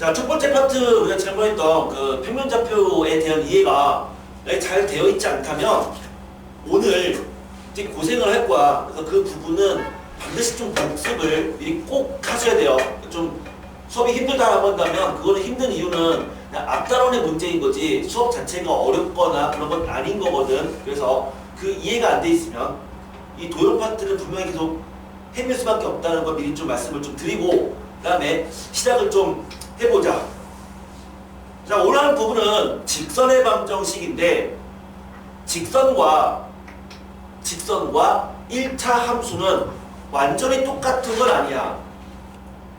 자, 첫 번째 파트 우리가 지난번에 했던 그 평면좌표에 대한 이해가 잘 되어 있지 않다면 오늘 이제 고생을 할 거야. 그래서 그 부분은 반드시 좀 복습을 미리 꼭 하셔야 돼요. 좀 수업이 힘들다라고 한다면 그거는 힘든 이유는 그냥 앞단원의 문제인 거지 수업 자체가 어렵거나 그런 건 아닌 거거든. 그래서 그 이해가 안 돼 있으면 이 도형 파트는 분명히 계속 해밀 수밖에 없다는 걸 미리 좀 말씀을 좀 드리고 그 다음에 시작을 좀 해보자. 자, 오늘 하는 부분은 직선의 방정식인데 직선과 1차 함수는 완전히 똑같은 건 아니야.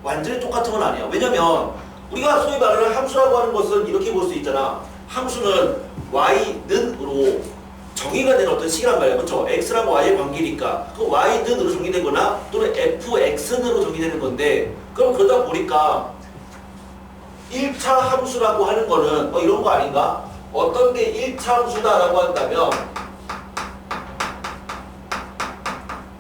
완전히 똑같은 건 아니야. 왜냐면 우리가 소위 말하는 함수라고 하는 것은 이렇게 볼 수 있잖아. 함수는 y는으로 정의가 되는 어떤 식이란 말이야. 그렇죠? x랑 y의 관계니까 그 y는으로 정의되거나 또는 fx는으로 정의되는 건데 그럼 그러다 보니까 1차 함수라고 하는 거는 이런 거 아닌가? 어떤 게 1차 함수다라고 한다면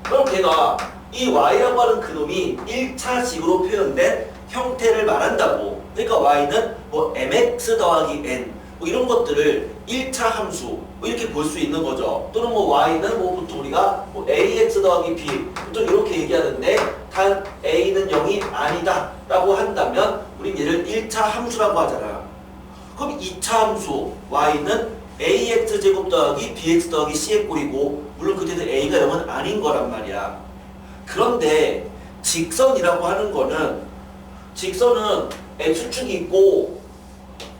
그럼 걔가 이 y라고 하는 그놈이 1차식으로 표현된 형태를 말한다고. 그러니까 y는 뭐 mx 더하기 n 뭐 이런 것들을 1차 함수 뭐 이렇게 볼 수 있는 거죠. 또는 뭐 y는 뭐 보통 우리가 뭐 ax 더하기 b 보통 이렇게 얘기하는데 단 a는 0이 아니다 라고 한다면 우린 얘를 1차 함수라고 하잖아. 그럼 2차 함수 y는 ax제곱 더하기 bx 더하기 c의 꼴이고 물론 그때도 a가 0은 아닌 거란 말이야. 그런데 직선이라고 하는 거는 직선은 x축이 있고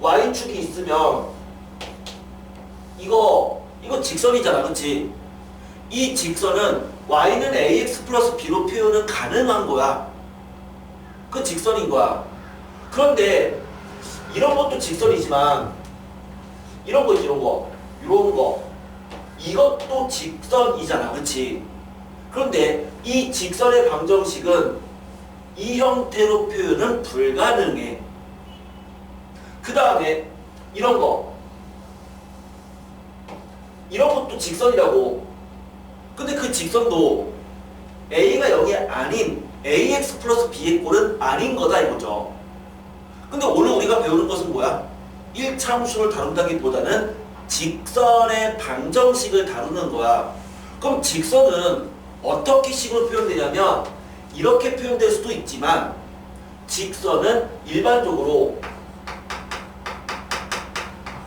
y축이 있으면 이거 직선이잖아. 그치? 이 직선은 y는 ax 플러스 b로 표현은 가능한 거야. 그 직선인 거야. 그런데 이런 것도 직선이지만 이런 거 있지, 이런 거 이것도 직선이잖아. 그치? 그런데 이 직선의 방정식은 이 형태로 표현은 불가능해. 그 다음에 이런 것도 직선이라고. 근데 그 직선도 a가 0이 아닌 ax 플러스 b의 꼴은 아닌 거다 이거죠. 근데 오늘 우리가 배우는 것은 뭐야? 1차 함수를 다룬다기보다는 직선의 방정식을 다루는 거야. 그럼 직선은 어떻게 식으로 표현되냐면 이렇게 표현될 수도 있지만 직선은 일반적으로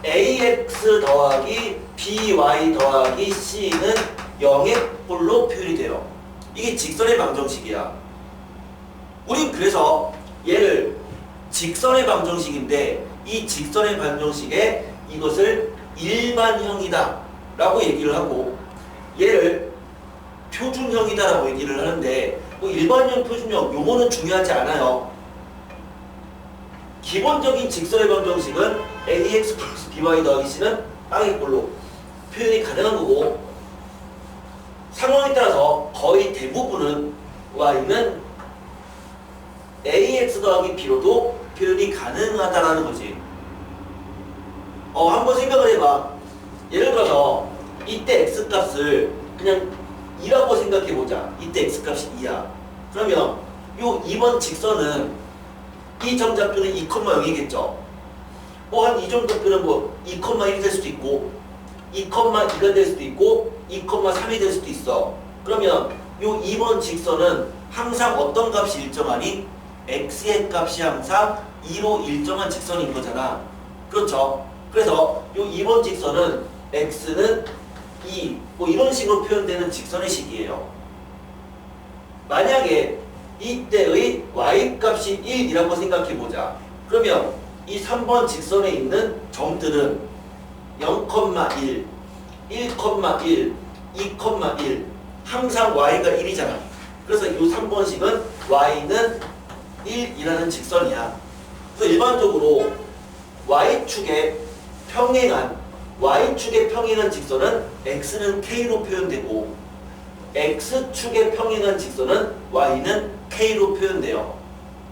ax 더하기 by 더하기 c는 0의 꼴로 표현이 돼요. 이게 직선의 방정식이야. 우린 그래서 얘를 직선의 방정식인데 이 직선의 방정식에 이것을 일반형이다 라고 얘기를 하고 얘를 표준형이다 라고 얘기를 하는데 뭐 일반형, 표준형 용어는 중요하지 않아요. 기본적인 직선의 방정식은 ax 플러스 by 더하기 c는 빵의 꼴로 표현이 가능한 거고 상황에 따라서 거의 대부분은 y는 ax 더하기 b로도 표현이 가능하다라는 거지. 한번 생각을 해봐. 예를 들어서 이때 x값을 그냥 2라고 생각해보자. 이때 x값이 2야. 그러면 요 2번 직선은 이 점좌표는 2,0이겠죠. 한 이 정도표는 뭐 2,1이 될 수도 있고 2,2가 될 수도 있고 2,3이 될 수도 있어. 그러면 요 2번 직선은 항상 어떤 값이 일정하니? x의 값이 항상 2로 일정한 직선인 거잖아. 그렇죠? 그래서 요 2번 직선은 x는 2, 뭐 이런 식으로 표현되는 직선의 식이에요. 만약에 이때의 y값이 1이라고 생각해보자. 그러면 이 3번 직선에 있는 점들은 0,1, 1,1, 2,1 항상 y가 1이잖아. 그래서 이 3번식은 y는 1이라는 직선이야. 그래서 일반적으로 y축에 평행한 직선은 x는 k로 표현되고 x축에 평행한 직선은 y는 k로 표현돼요.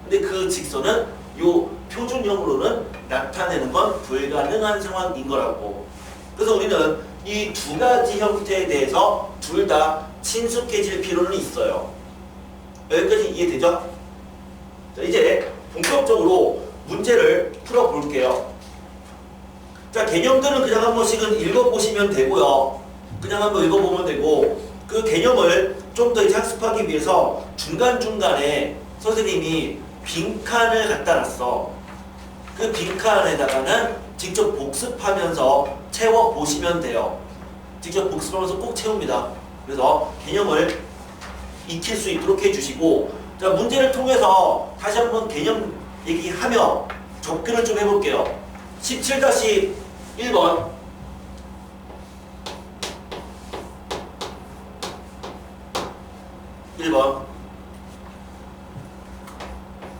근데 그 직선은 요 표준형으로는 나타내는 건 불가능한 상황인 거라고. 그래서 우리는 이 두 가지 형태에 대해서 둘 다 친숙해질 필요는 있어요. 여기까지 이해되죠? 자, 이제 본격적으로 문제 문제를 풀어볼게요. 자, 개념들은 그냥 한 번씩은 읽어보시면 되고요. 그냥 한번 읽어보면 되고, 그 개념을 좀 더 이제 학습하기 위해서 중간중간에 선생님이 빈칸을 갖다 놨어. 그 빈칸에다가는 직접 복습하면서 채워보시면 돼요. 직접 복습하면서 꼭 채웁니다. 그래서 개념을 익힐 수 있도록 해주시고, 자, 문제를 통해서 다시 한번 개념 얘기하며 접근을 좀 해볼게요. 17-1번.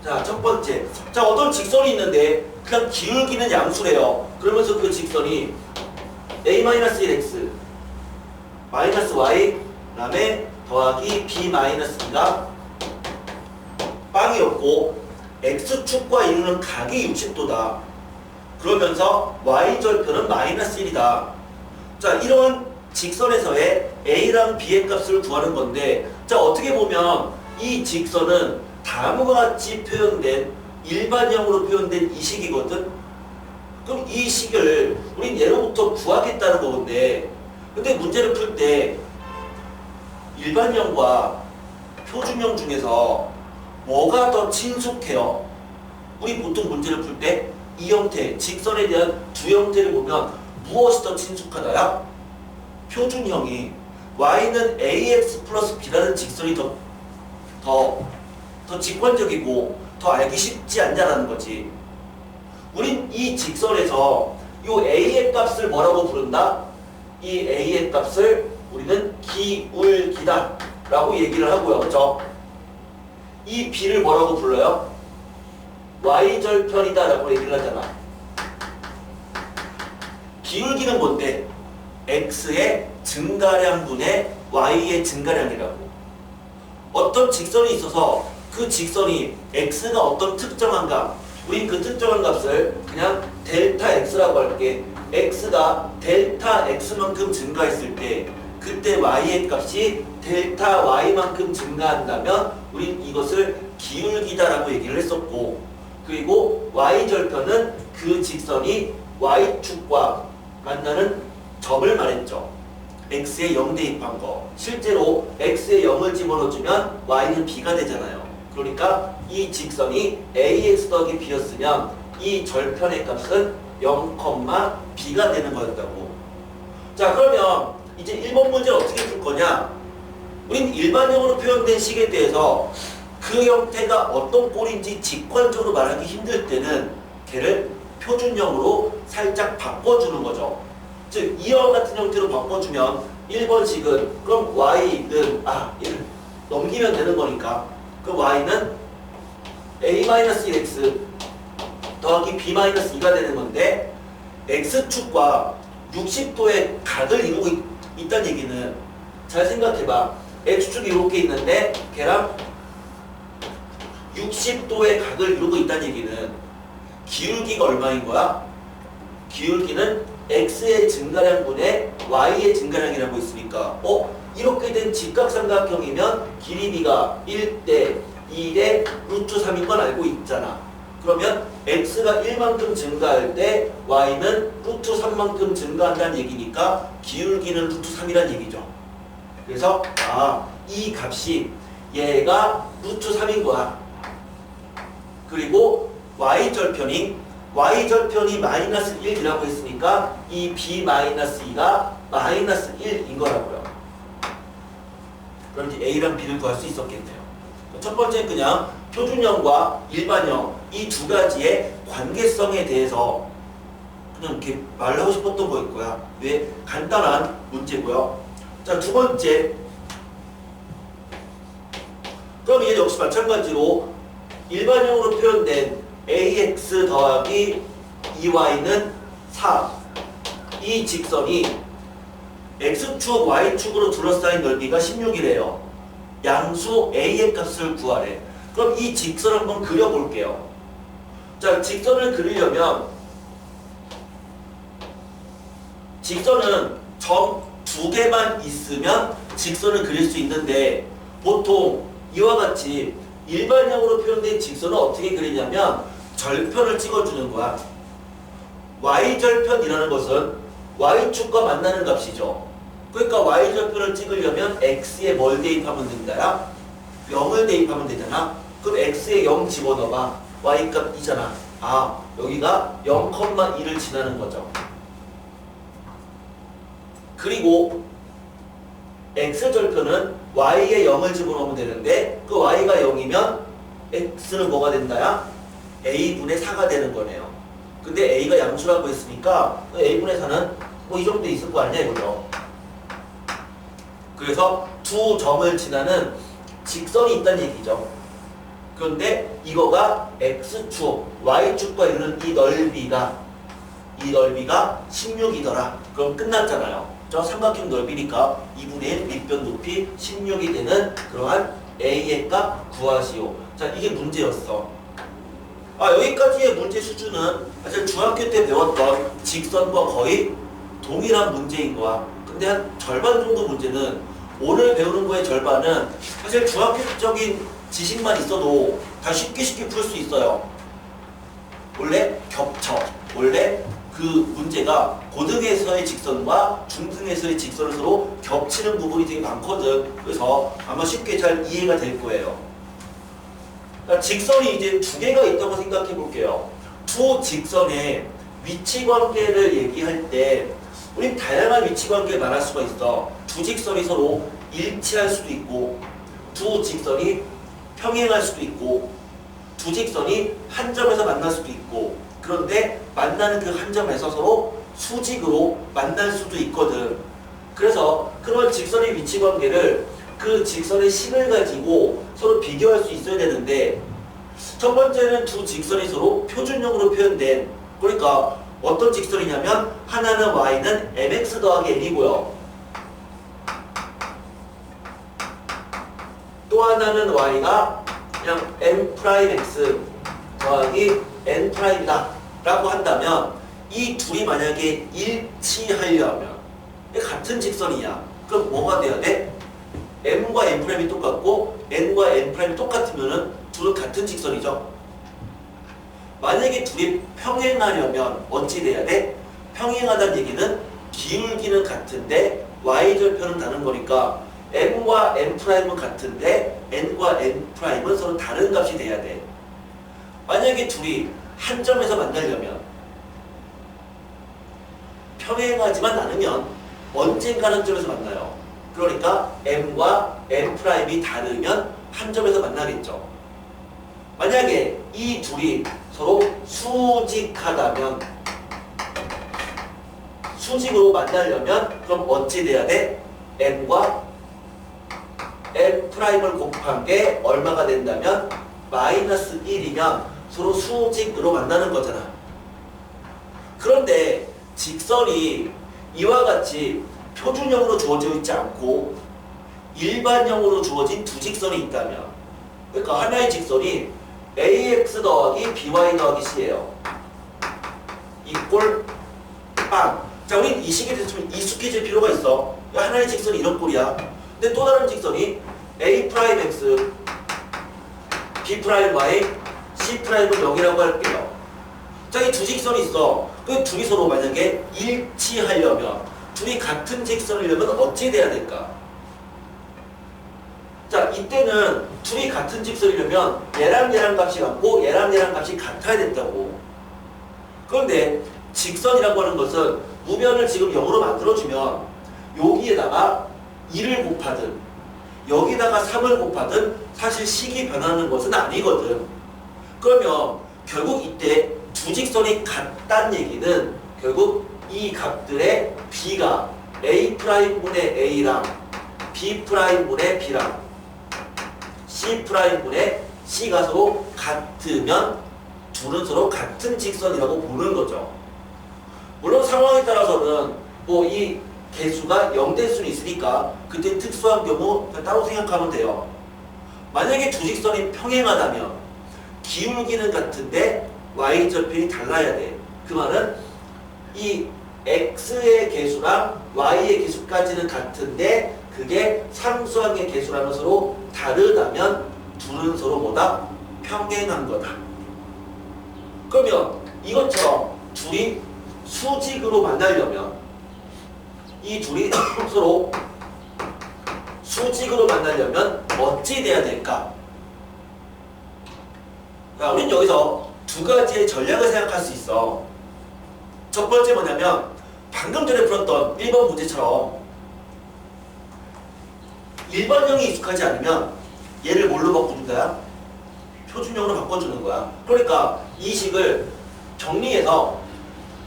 자, 첫 번째. 자, 어떤 직선이 있는데 그냥 기울기는 양수래요. 그러면서 그 직선이 a-1x 마이너스 y 그다음에 더하기 b-2가 빵이었고 x축과 이루는 각이 60도다. 그러면서 y절편은 마이너스 1이다. 자, 이런 직선에서의 a랑 b의 값을 구하는 건데, 자, 어떻게 보면 이 직선은 다음과 같이 표현된 일반형으로 표현된 이 식이거든. 그럼 이 식을 우린 예로부터 구하겠다는 건데, 근데 문제를 풀 때 일반형과 표준형 중에서 뭐가 더 친숙해요? 우리 보통 문제를 풀 때 이 형태, 직선에 대한 두 형태를 보면 무엇이 더 친숙하다야? 표준형이. y는 ax 플러스 b라는 직선이 더 직관적이고 더 알기 쉽지 않냐라는 거지. 우린 이 직선에서 이 a의 값을 뭐라고 부른다? 이 a의 값을 우리는 기울기다 라고 얘기를 하고요. 그렇죠? 이 b를 뭐라고 불러요? y절편이다 라고 얘기를 하잖아. 기울기는 뭔데? x의 증가량분의 y의 증가량이라고. 어떤 직선이 있어서 그 직선이 x가 어떤 특정한 값, 우린 그 특정한 값을 그냥 델타 x라고 할게. x가 델타 x만큼 증가했을 때 그때 y의 값이 델타 y만큼 증가한다면 우린 이것을 기울기다라고 얘기를 했었고, 그리고 y절편은 그 직선이 y축과 만나는 점을 말했죠. x에 0 대입한 거. 실제로 x에 0을 집어넣어주면 y는 b가 되잖아요. 그러니까 이 직선이 ax 더하기 b였으면 이 절편의 값은 0, b가 되는 거였다고. 자, 그러면 이제 1번 문제를 어떻게 풀 거냐? 우린 일반형으로 표현된 식에 대해서 그 형태가 어떤 꼴인지 직관적으로 말하기 힘들 때는 걔를 표준형으로 살짝 바꿔주는 거죠. 즉 이와 같은 형태로 바꿔주면 1번식은 그럼 y는 1 넘기면 되는 거니까 그 y는 a-1x 더하기 b-2가 되는 건데, x축과 60도의 각을 이루고 있다는 얘기는, 잘 생각해봐. x축이 이렇게 있는데 걔랑 60도의 각을 이루고 있다는 얘기는 기울기가 얼마인 거야? 기울기는 x의 증가량분의 y의 증가량이라고 했으니까 이렇게 된 직각삼각형이면 길이 b가 1대 2대 루트 3인 건 알고 있잖아. 그러면 x가 1만큼 증가할 때 y는 루트 3만큼 증가한다는 얘기니까 기울기는 루트 3이란 얘기죠. 그래서 이 값이 얘가 루트 3인 거야. 그리고 y절편이 마이너스 1이라고 했으니까 이 b-2가 마이너스 1인 거라고요. 그럼 이제 a랑 b를 구할 수 있었겠네요. 첫 번째는 그냥 표준형과 일반형 이 두 가지의 관계성에 대해서 그냥 이렇게 말하고 싶었던 거일 거야. 왜? 간단한 문제고요. 자, 두 번째. 그럼 얘 역시 마찬가지로 일반형으로 표현된 ax 더하기 2y는 4. 이 직선이 x축, y축으로 둘러싸인 넓이가 16이래요. 양수 a의 값을 구하래. 그럼 이 직선을 한번 그려볼게요. 자, 직선을 그리려면 직선은 점 2개만 있으면 직선을 그릴 수 있는데, 보통 이와 같이 일반형으로 표현된 직선은 어떻게 그리냐면 절편을 찍어주는 거야. y절편이라는 것은 y축과 만나는 값이죠. 그러니까 y절편을 찍으려면 x에 뭘 대입하면 된다야? 0을 대입하면 되잖아. 그럼 x에 0 집어넣어봐. y값 2잖아. 아, 여기가 0,2를 지나는 거죠. 그리고 x절편은 y에 0을 집어넣으면 되는데 그 y가 0이면 x는 뭐가 된다야? a분의 4가 되는 거네요. 근데 a가 양수라고 했으니까 a분의 4는 뭐 이 정도 있을 거 아니야 이거죠. 그래서 두 점을 지나는 직선이 있다는 얘기죠. 그런데 이거가 x축, y축과 이루는 이 넓이가 16이더라. 그럼 끝났잖아요. 저 삼각형 넓이니까 2분의 1 밑변 높이 16이 되는 그러한 a의 값 구하시오. 자, 이게 문제였어. 여기까지의 문제 수준은 사실 중학교 때 배웠던 직선과 거의 동일한 문제인 거야. 근데 한 절반 정도 문제는 오늘 배우는 거의 절반은 사실 중학교적인 지식만 있어도 다 쉽게 풀 수 있어요. 원래 겹쳐. 원래 그 문제가 고등에서의 직선과 중등에서의 직선을 서로 겹치는 부분이 되게 많거든. 그래서 아마 쉽게 잘 이해가 될 거예요. 직선이 이제 두 개가 있다고 생각해 볼게요. 두 직선의 위치 관계를 얘기할 때 우린 다양한 위치 관계를 말할 수가 있어. 두 직선이 서로 일치할 수도 있고, 두 직선이 평행할 수도 있고, 두 직선이 한 점에서 만날 수도 있고, 그런데 만나는 그 한 점에서 서로 수직으로 만날 수도 있거든. 그래서 그런 직선의 위치 관계를 그 직선의 식을 가지고 서로 비교할 수 있어야 되는데, 첫 번째는 두 직선이 서로 표준형으로 표현된, 그러니까 어떤 직선이냐면 하나는 y는 mx 더하기 n이고요. 또 하나는 y가 그냥 m'x 더하기 n'이다 라고 한다면 이 둘이 만약에 일치하려면 같은 직선이야. 그럼 뭐가 돼야 돼? m과 n'이 똑같고 n과 n'이 똑같으면은 둘은 같은 직선이죠. 만약에 둘이 평행하려면 어찌 돼야 돼? 평행하다는 얘기는 기울기는 같은데 y절편은 다른 거니까 m과 n'은 같은데 n과 n'은 서로 다른 값이 돼야 돼. 만약에 둘이 한 점에서 만나려면 평행하지만 않으면 언젠가 한 점에서 만나요. 그러니까 m과 n'이 다르면 한 점에서 만나겠죠. 만약에 이 둘이 서로 수직하다면, 수직으로 만나려면 그럼 어찌 돼야 돼? n과 n'을 곱한 게 얼마가 된다면 마이너스 1이면 서로 수직으로 만나는 거잖아. 그런데 직선이 이와 같이 표준형으로 주어져 있지 않고 일반형으로 주어진 두 직선이 있다면, 그러니까 하나의 직선이 ax 더하기 by 더하기 c예요. 이꼴 빵. 자, 우린 이 식에 대해서 좀 익숙해질 필요가 있어. 하나의 직선이 이런 꼴이야. 근데 또 다른 직선이 a'x, b'y, c'은 0이라고 할게요. 자, 이 두 직선이 있어. 그 둘이 서로 만약에 일치하려면, 둘이 같은 직선이려면 어찌 돼야 될까? 자, 이때는 둘이 같은 직선이려면 얘랑 값이 같고 얘랑 값이 같아야 된다고. 그런데 직선이라고 하는 것은 무변을 지금 0으로 만들어주면 여기에다가 2를 곱하든 여기다가 3을 곱하든 사실 식이 변하는 것은 아니거든. 그러면 결국 이때 두 직선이 같다는 얘기는 결국 이 값들의 b가 a'분의 a랑 b'분의 b랑 C'분의 C가 서로 같으면 둘은 서로 같은 직선이라고 보는 거죠. 물론 상황에 따라서는 뭐 이 개수가 0 될 수는 있으니까 그때 특수한 경우 따로 생각하면 돼요. 만약에 두 직선이 평행하다면 기울기는 같은데 y절편이 달라야 돼. 그 말은 이 x의 개수랑 y의 개수까지는 같은데 그게 상수항의 개수라면 서로 다르다면 둘은 서로 뭐다? 평행한 거다. 그러면 이것처럼 둘이 수직으로 만나려면 이 둘이 서로 수직으로 만나려면 어찌 돼야 될까? 자, 우린 여기서 두 가지의 전략을 생각할 수 있어. 첫 번째 뭐냐면 방금 전에 풀었던 1번 문제처럼 일반형이 익숙하지 않으면 얘를 뭘로 바꿔준 거야? 표준형으로 바꿔주는 거야. 그러니까 이 식을 정리해서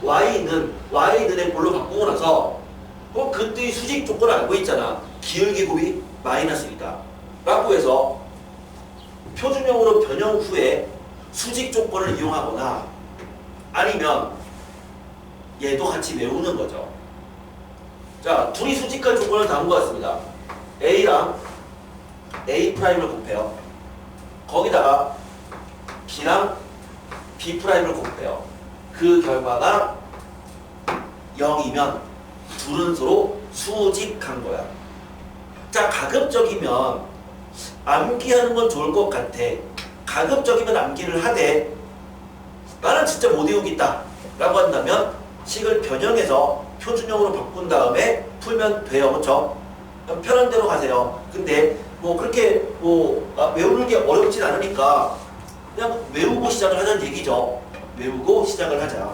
y는의 뭘로 바꾸고 나서 그때의 수직 조건을 알고 있잖아. 기울기 곱이 마이너스 1이다 라고 해서 표준형으로 변형 후에 수직 조건을 이용하거나 아니면 얘도 같이 외우는 거죠. 자, 둘이 수직할 조건을 다룬 것 같습니다. A랑 A'를 곱해요. 거기다가 B랑 B'를 곱해요. 그 결과가 0이면 둘은 서로 수직한 거야. 자, 가급적이면 암기하는 건 좋을 것 같아. 가급적이면 암기를 하되 나는 진짜 못 외우겠다 라고 한다면 식을 변형해서 표준형으로 바꾼 다음에 풀면 돼요. 그렇죠? 편한 대로 가세요. 근데 뭐 그렇게 외우는 게 어렵진 않으니까 그냥 외우고 시작을 하자는 얘기죠. 외우고 시작을 하자.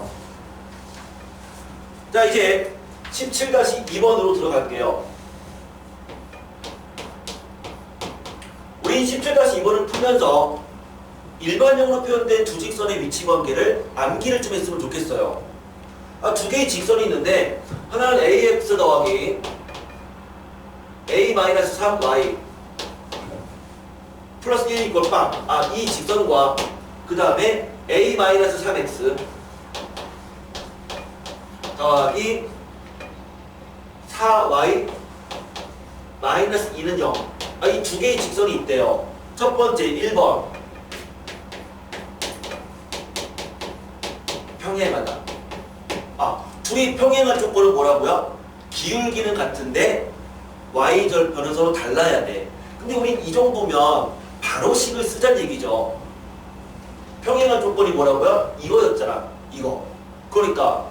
자, 이제 17-2번으로 들어갈게요. 우린 17-2번을 풀면서 일반형으로 표현된 두 직선의 위치 관계를 암기를 좀 했으면 좋겠어요. 두 개의 직선이 있는데 하나는 ax 더하기 a-3y 플러스 1 이퀄 빵. 이 직선과 그 다음에 a-3x 더하기 4y 마이너스 2는 0. 이 두 개의 직선이 있대요. 첫 번째 1번 평행하다. 둘이 평행한 조건은 뭐라고요? 기울기는 같은데 y절편은 서로 달라야 돼. 근데 우린 이 정도면 바로 식을 쓰자는 얘기죠. 평행한 조건이 뭐라고요? 이거였잖아. 이거. 그러니까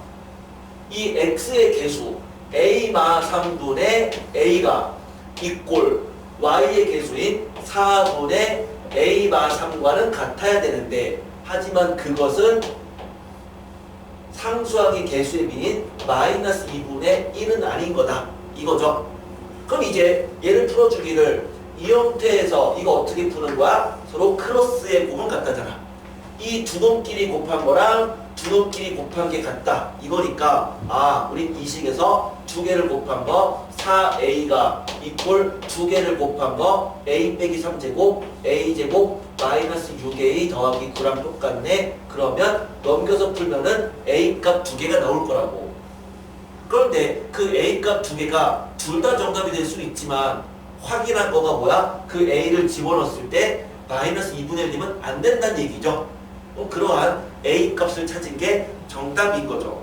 이 x의 개수 a-3분의 a가 이꼴 y의 개수인 4분의 a-3과는 같아야 되는데 하지만 그것은 상수항의 개수의 비인 마이너스 2분의 1은 아닌 거다. 이거죠. 그럼 이제 얘를 풀어주기를 이 형태에서 이거 어떻게 푸는 거야? 서로 크로스의 곱은 같다잖아. 이 두 놈끼리 곱한 거랑 두 놈끼리 곱한 게 같다. 이거니까 우린 이 식에서 두 개를 곱한 거 4a가 이꼴 두 개를 곱한 거 a 빼기 3제곱 a제곱 마이너스 6a 더하기 9랑 똑같네. 그러면 넘겨서 풀면은 a 값 두 개가 나올 거라고. 그런데 그 a 값 두 개가 둘 다 정답이 될 수는 있지만 확인한 거가 뭐야? 그 a를 집어넣었을 때 마이너스 2분의 1이면 안 된다는 얘기죠. 그러한 a 값을 찾은 게 정답인 거죠.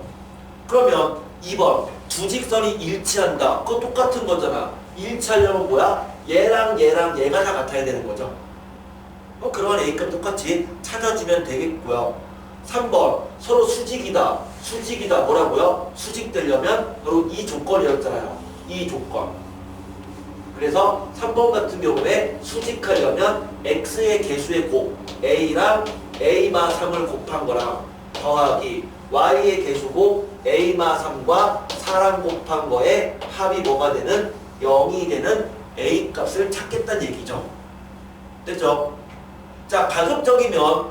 그러면 2번 두 직선이 일치한다. 그거 똑같은 거잖아. 일치하려면 뭐야? 얘랑 얘가 다 같아야 되는 거죠. 그러한 a 값 똑같이 찾아주면 되겠고요. 3번 서로 수직이다. 수직이다 뭐라고요? 수직되려면 바로 이 조건이었잖아요. 이 조건. 그래서 3번 같은 경우에 수직하려면 x의 개수의 곱 a랑 a-3을 곱한 거랑 더하기 y의 개수곱 a-3과 4랑 곱한 거에 합이 뭐가 되는 0이 되는 a 값을 찾겠다는 얘기죠. 됐죠? 자, 가급적이면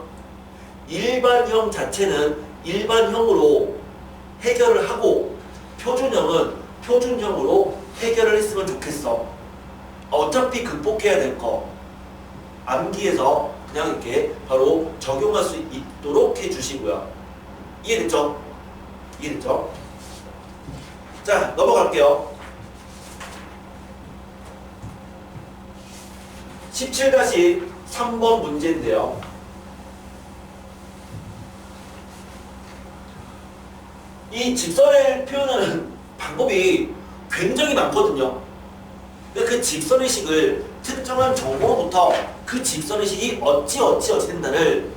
일반형 자체는 일반형으로 해결을 하고 표준형은 표준형으로 해결을 했으면 좋겠어. 어차피 극복해야 될 거 암기해서 그냥 이렇게 바로 적용할 수 있도록 해주시고요. 이해됐죠? 이해됐죠? 자, 넘어갈게요. 17-3번 문제인데요. 이 직선을 표현하는 방법이 굉장히 많거든요. 그 직선의 식을 특정한 정보로부터 그 직선의 식이 어찌 된다를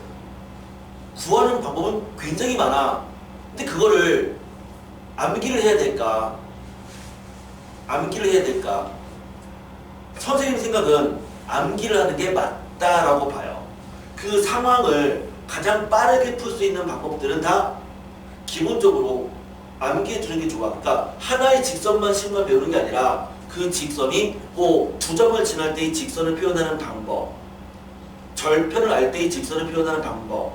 구하는 방법은 굉장히 많아. 근데 그거를 암기를 해야 될까? 암기를 해야 될까? 선생님 생각은 암기를 하는 게 맞다라고 봐요. 그 상황을 가장 빠르게 풀 수 있는 방법들은 다 기본적으로 암기해 두는 게 좋아. 그러니까 하나의 직선만 식만 배우는 게 아니라 그 직선이 뭐 두 점을 지날 때의 직선을 표현하는 방법, 절편을 알 때의 직선을 표현하는 방법,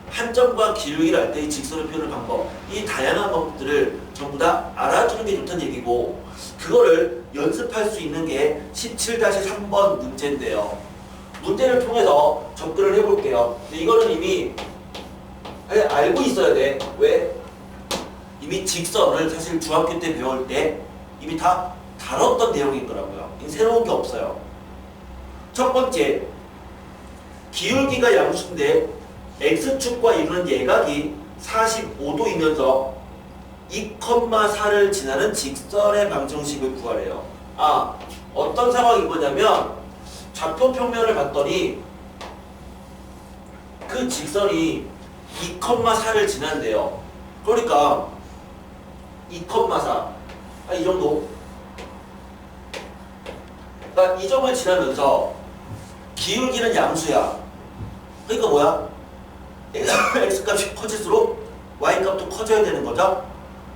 한 점과 기울기를 알 때의 직선을 표현하는 방법, 이 다양한 방법들을 전부 다 알아두는 게 좋다는 얘기고, 그거를 연습할 수 있는 게 17-3번 문제인데요. 문제를 통해서 접근을 해볼게요. 근데 이거는 이미 알고 있어야 돼. 왜? 이미 직선을 사실 중학교 때 배울 때 이미 다 다뤘던 내용인 거라고요. 새로운 게 없어요. 첫 번째, 기울기가 양수인데 x축과 이루는 예각이 45도이면서 2,4를 지나는 직선의 방정식을 구하래요. 아, 어떤 상황인 거냐면 좌표 평면을 봤더니 그 직선이 2,4를 지난대요. 그러니까 2,4, 이 정도. 그러니까 이 점을 지나면서 기울기는 양수야. 그러니까 뭐야? x값이 커질수록 y값도 커져야 되는 거죠.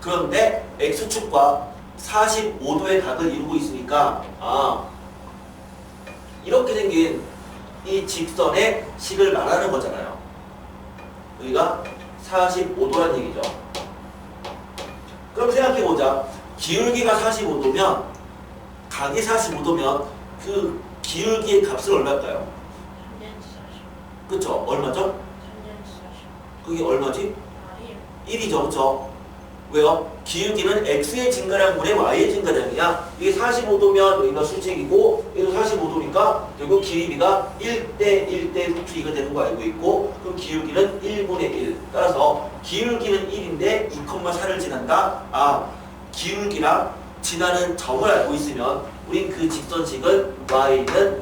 그런데 x축과 45도의 각을 이루고 있으니까 이렇게 생긴 이 직선의 식을 말하는 거잖아요. 여기가 45도란 얘기죠. 그럼 생각해보자. 기울기가 45도면 각이 45도면 그 기울기의 값은 얼마일까요? 그쵸? 얼마죠? 그게 얼마지? 1이죠. 그쵸? 왜요? 기울기는 x의 증가량분의 y의 증가량이야. 이게 45도면 여기가 수직이고 얘도 45도니까 결국 길이가 1대 1대 루트 2가 되는 거 알고 있고, 그럼 기울기는 1분의 1. 따라서 기울기는 1인데 2,4를 지난다. 기울기랑 지나는 점을 알고 있으면 우린 그 직선식을 y는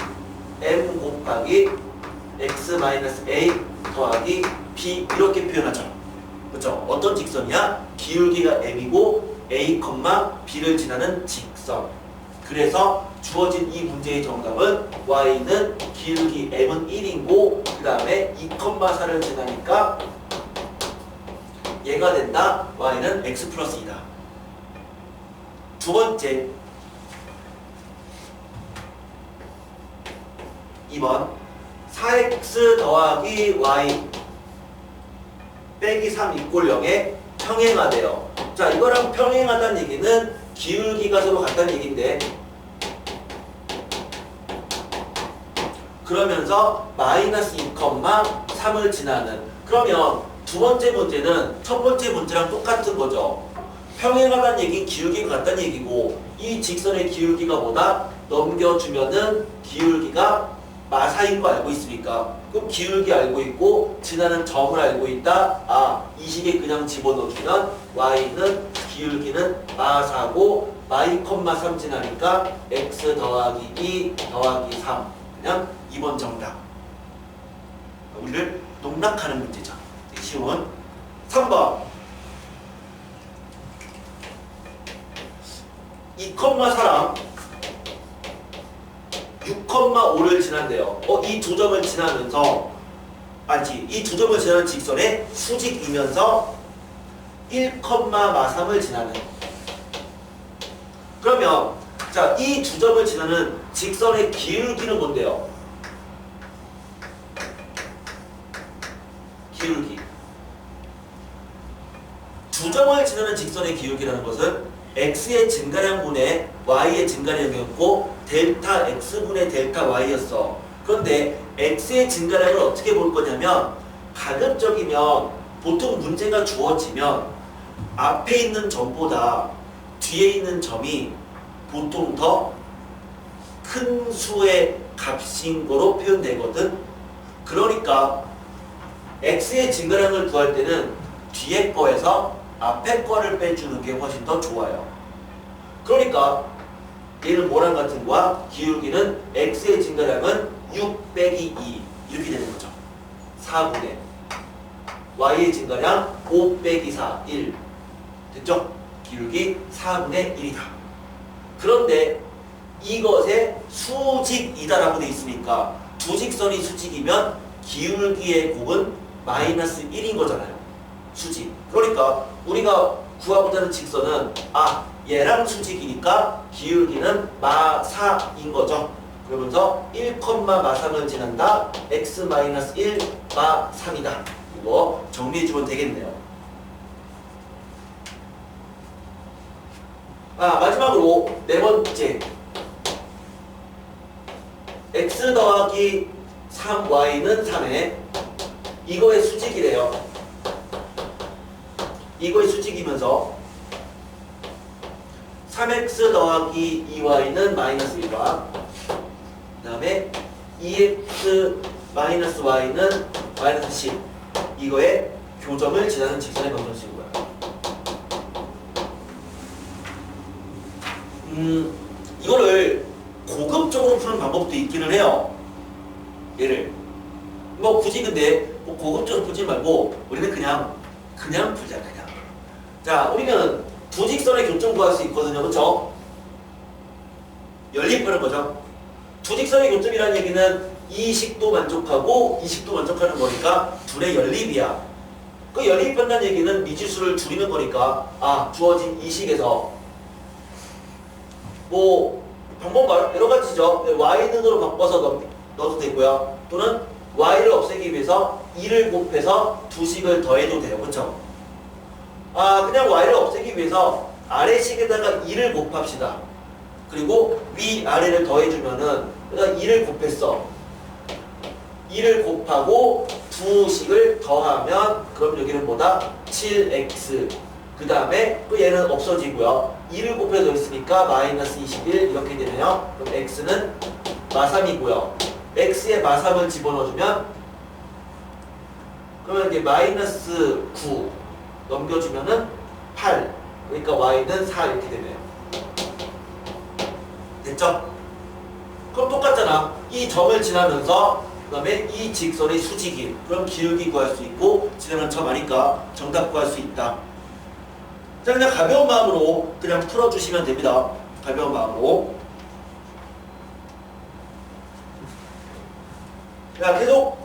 m 곱하기 x-a 더하기 b 이렇게 표현하죠. 그렇죠? 어떤 직선이야? 기울기가 m이고 a, b를 지나는 직선. 그래서 주어진 이 문제의 정답은 y는 기울기 m은 1이고 그 다음에 2,4를 지나니까 얘가 된다. y는 x 플러스 2다. 두 번째, 2번 4x 더하기 y 빼기 3 이꼴 0에 평행하대요. 자, 이거랑 평행하다는 얘기는 기울기가 서로 같다는 얘기인데, 그러면서 마이너스 2,3을 지나는, 그러면 두 번째 문제는 첫 번째 문제랑 똑같은 거죠. 평행하다는 얘기는 기울기가 같다는 얘기고, 이 직선의 기울기가 뭐다? 넘겨주면은 기울기가 마사인 거 알고 있으니까, 그럼 기울기 알고 있고 지나는 점을 알고 있다. 이 식에 그냥 집어넣으면 y는 기울기는 마사고 y, 3 지나니까 x 더하기 2 더하기 3. 그냥 2번 정답. 우리를 농락하는 문제죠. 쉬운 3번 2,4랑 6,5를 지난대요. 이 두 점을 지나면서 이 두 점을 지나는 직선의 수직이면서 1,3을 지나는. 그러면 자, 이 두 점을 지나는 직선의 기울기는 뭔데요? 기울기. 두 점을 지나는 직선의 기울기라는 것은 x의 증가량분의 y의 증가량이었고 델타 x분의 델타 y였어. 그런데 x의 증가량을 어떻게 볼 거냐면, 가급적이면 보통 문제가 주어지면 앞에 있는 점보다 뒤에 있는 점이 보통 더 큰 수의 값인 거로 표현되거든. 그러니까 x의 증가량을 구할 때는 뒤에 거에서 앞에 거를 빼주는 게 훨씬 더 좋아요. 그러니까 얘는 뭐랑 같은 거야? 기울기는 x의 증가량은 6 빼기 2 이렇게 되는 거죠. 4분의 y의 증가량 5 빼기 4, 1. 됐죠? 기울기 4분의 1이다. 그런데 이것의 수직이다라고 돼 있으니까 두 직선이 수직이면 기울기의 곱은 마이너스 1인 거잖아요. 수직. 그러니까 우리가 구하고자 하는 직선은 얘랑 수직이니까 기울기는 마4인 거죠. 그러면서 1, 마3을 지난다. x-1 마3이다. 이거 정리해주면 되겠네요. 마지막으로 네 번째. x 더하기 3y는 3에 이거의 수직이래요. 이거의 수직이면서 3x 더하기 2y는 마이너스 1과 그 다음에 2x 마이너스 y는 마이너스 10 이거의 교점을 지나는 직선의 방정식인 거야. 이거를 고급적으로 푸는 방법도 있기는 해요. 얘를 뭐 굳이 근데 뭐 고급적으로 풀지 말고 우리는 그냥 풀자. 그냥. 자, 우리는 두 직선의 교점 구할 수 있거든요. 그렇죠? 연립하는 거죠. 두 직선의 교점이라는 얘기는 이 식도 만족하고 이 식도 만족하는 거니까 둘의 연립이야. 그 연립한다는 얘기는 미지수를 줄이는 거니까 주어진 이 식에서 뭐 방법 여러 가지죠. y는으로 바꿔서 넣어도 되고요. 또는 y를 없애기 위해서 2를 곱해서 두 식을 더해도 돼요. 그렇죠? 그냥 y를 없애기 위해서 아래 식에다가 2를 곱합시다. 그리고 위 아래를 더해주면은 그러니까 2를 곱했어. 2를 곱하고 두 식을 더하면 그럼 여기는 뭐다? 7x. 그 다음에 또 얘는 없어지고요. 2를 곱해서 더했으니까 마이너스 21 이렇게 되네요. 그럼 x는 마3이고요. x에 마3을 집어넣어주면 그러면 이게 마이너스 9 넘겨주면은 8. 그러니까 y는 4 이렇게 되네요. 됐죠? 그럼 똑같잖아. 이 점을 지나면서 그 다음에 이 직선의 수직인 그럼 기울기 구할 수 있고 지나는 점 아니까 정답 구할 수 있다. 자, 그냥 가벼운 마음으로 그냥 풀어주시면 됩니다. 가벼운 마음으로. 자, 계속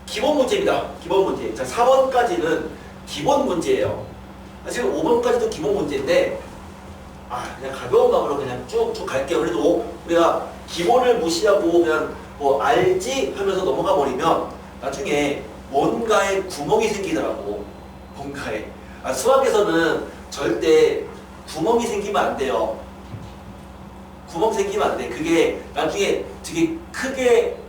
기본 문제입니다. 기본 문제. 자, 4번까지는 기본 문제예요. 지금 5번까지도 기본 문제인데 그냥 가벼운 마음으로 그냥 쭉쭉 갈게요. 그래도 우리가 기본을 무시하고 그냥 뭐 알지 하면서 넘어가 버리면 나중에 뭔가에 구멍이 생기더라고. 뭔가에. 수학에서는 절대 구멍이 생기면 안 돼요. 구멍 생기면 안 돼. 그게 나중에 되게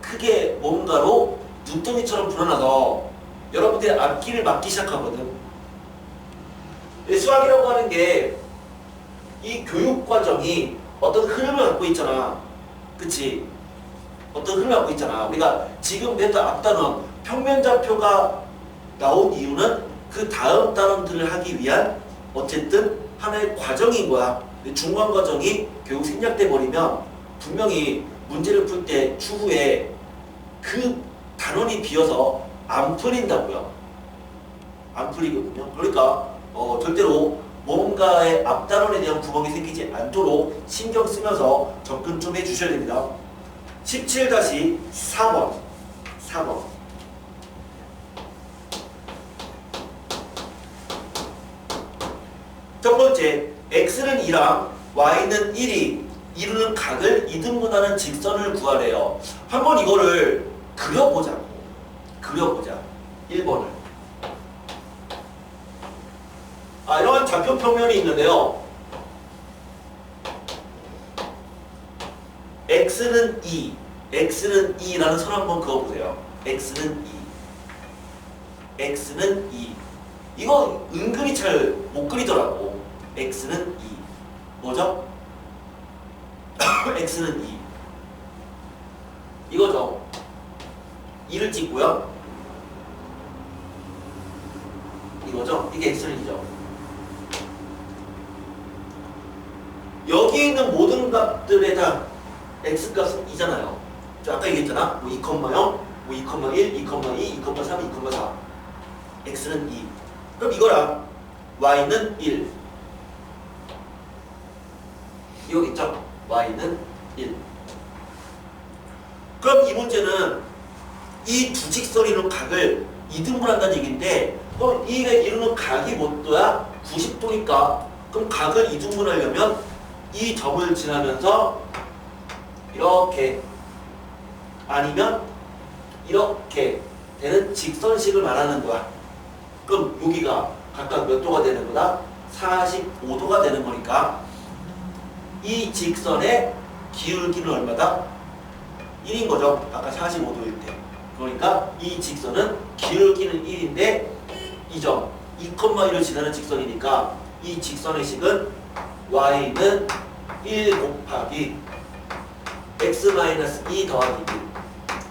크게 뭔가로 눈덩이처럼 불어나서 여러분들이 앞길을 막기 시작하거든. 수학이라고 하는 게 이 교육 과정이 어떤 흐름을 갖고 있잖아. 그치? 어떤 흐름을 갖고 있잖아. 우리가 지금 배웠던 앞단원 평면좌표가 나온 이유는 그 다음 단원들을 하기 위한 어쨌든 하나의 과정인 거야. 중간 과정이 결국 생략돼 버리면 분명히 문제를 풀 때 추후에 그 단원이 비어서 안 풀린다고요. 안 풀리거든요. 그러니까 절대로 뭔가의 앞단원에 대한 구멍이 생기지 않도록 신경 쓰면서 접근 좀 해주셔야 됩니다. 17-4번. 첫 번째, x는 2랑 y는 1이 이루는 각을 이등분하는 직선을 구하래요. 한번 이거를 그려보자고. 그려보자. 1번을. 이런 좌표 평면이 있는데요. x는 2, x는 2라는 선 한번 그어보세요. x는 2, x는 2. 이거 은근히 잘 못 그리더라고. x는 2. 뭐죠? x는 2. 이거죠. 2를 찍고요. 이거죠? 이게 x는 2죠. 여기 있는 모든 값들에 다 x값은 2잖아요. 아까 얘기했잖아. 뭐 2,0, 뭐 2,1, 2,2, 2,3, 2,4. x는 2. 그럼 이거랑 y는 1. 이거겠죠? y는 1. 그럼 이 문제는 이 두 직선이 이루는 각을 이등분한다는 얘기인데, 그럼 이게 이루는 각이 뭐야? 90도니까 그럼 각을 이등분하려면 이 점을 지나면서 이렇게 아니면 이렇게 되는 직선식을 말하는 거야. 그럼 여기가 각각 몇 도가 되는 거다? 45도가 되는 거니까 이 직선의 기울기는 얼마다? 1인 거죠. 아까 45도일 때. 그러니까 이 직선은 기울기는 1인데 이 점 2,1을 지나는 직선이니까 이 직선의 식은 y는 1 곱하기 x-2 더하기 1.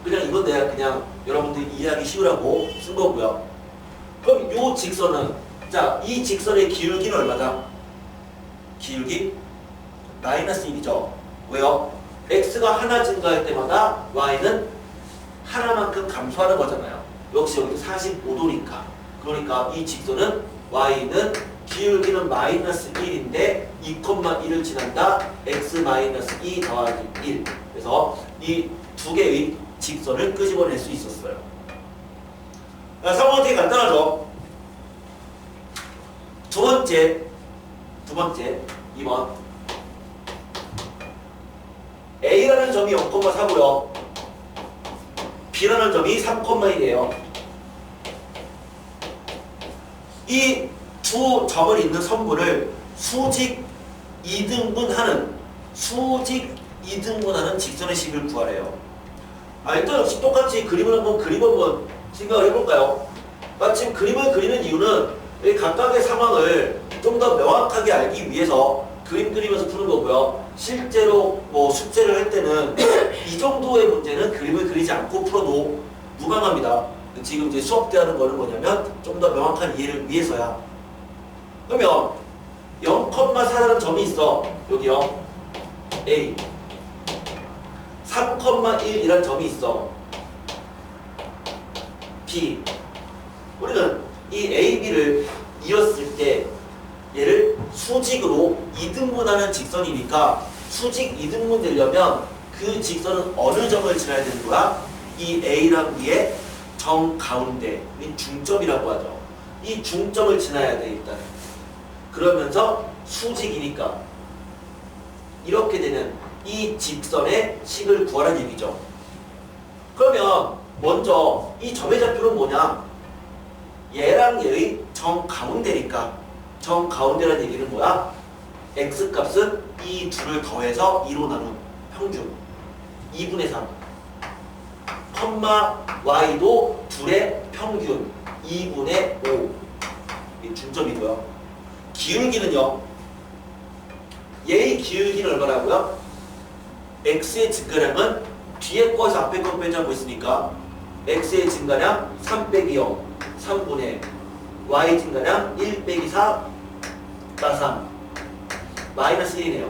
그냥 이건 내가 그냥 여러분들이 이해하기 쉬우라고 쓴 거고요. 그럼 이 직선은, 자, 이 직선의 기울기는 얼마다? 기울기 마이너스 1이죠. 왜요? x가 하나 증가할 때마다 y는 하나만큼 감소하는 거잖아요. 역시 여기도 45도니까. 그러니까 이 직선은 y는 기울기는 마이너스 1인데 2,1을 지난다. x-2 더하기 1. 그래서 이 두 개의 직선을 끄집어낼 수 있었어요. 자, 3번 되게 간단하죠? 두 번째 2번 A라는 점이 0,4고요. B라는 점이 3,1이에요. 이 두 점을 잇는 선분을 수직 2등분하는 직선의 식을 구하래요. 일단 역시 똑같이 그림을 한번 생각을 해볼까요? 마침 그림을 그리는 이유는 이 각각의 상황을 좀 더 명확하게 알기 위해서 그림 그리면서 푸는 거고요. 실제로 뭐 숙제를 할 때는 이 정도의 문제는 그림을 그리지 않고 풀어도 무방합니다. 지금 이제 수업 때 하는 거는 뭐냐면 좀 더 명확한 이해를 위해서야. 그러면 0,4라는 점이 있어. 여기요. A. 3,1이라는 점이 있어. B. 우리는 이 A, B를 이었을 때 얘를 수직으로 이등분하는 직선이니까 수직 이등분 되려면 그 직선은 어느 점을 지나야 되는 거야? 이 A랑 B의 정 가운데, 이 중점이라고 하죠. 이 중점을 지나야 돼 일단. 그러면서 수직이니까 이렇게 되는 이 직선의 식을 구하라는 얘기죠. 그러면 먼저 이 점의 좌표는 뭐냐? 얘랑 얘의 정 가운데니까 정 가운데라는 얘기는 뭐야? x값은 이 둘을 더해서 2로 나눈 평균 2분의 3 y도 둘의 평균 2분의 5 이 중점이고요. 기울기는요. 얘의 기울기는 얼마라고요? x의 증가량은 뒤에 거에서 앞에 거 빼자고 있으니까 x의 증가량 3 빼기 0 3분의 y 증가량 1 빼기 4 3 마이너스 1이네요.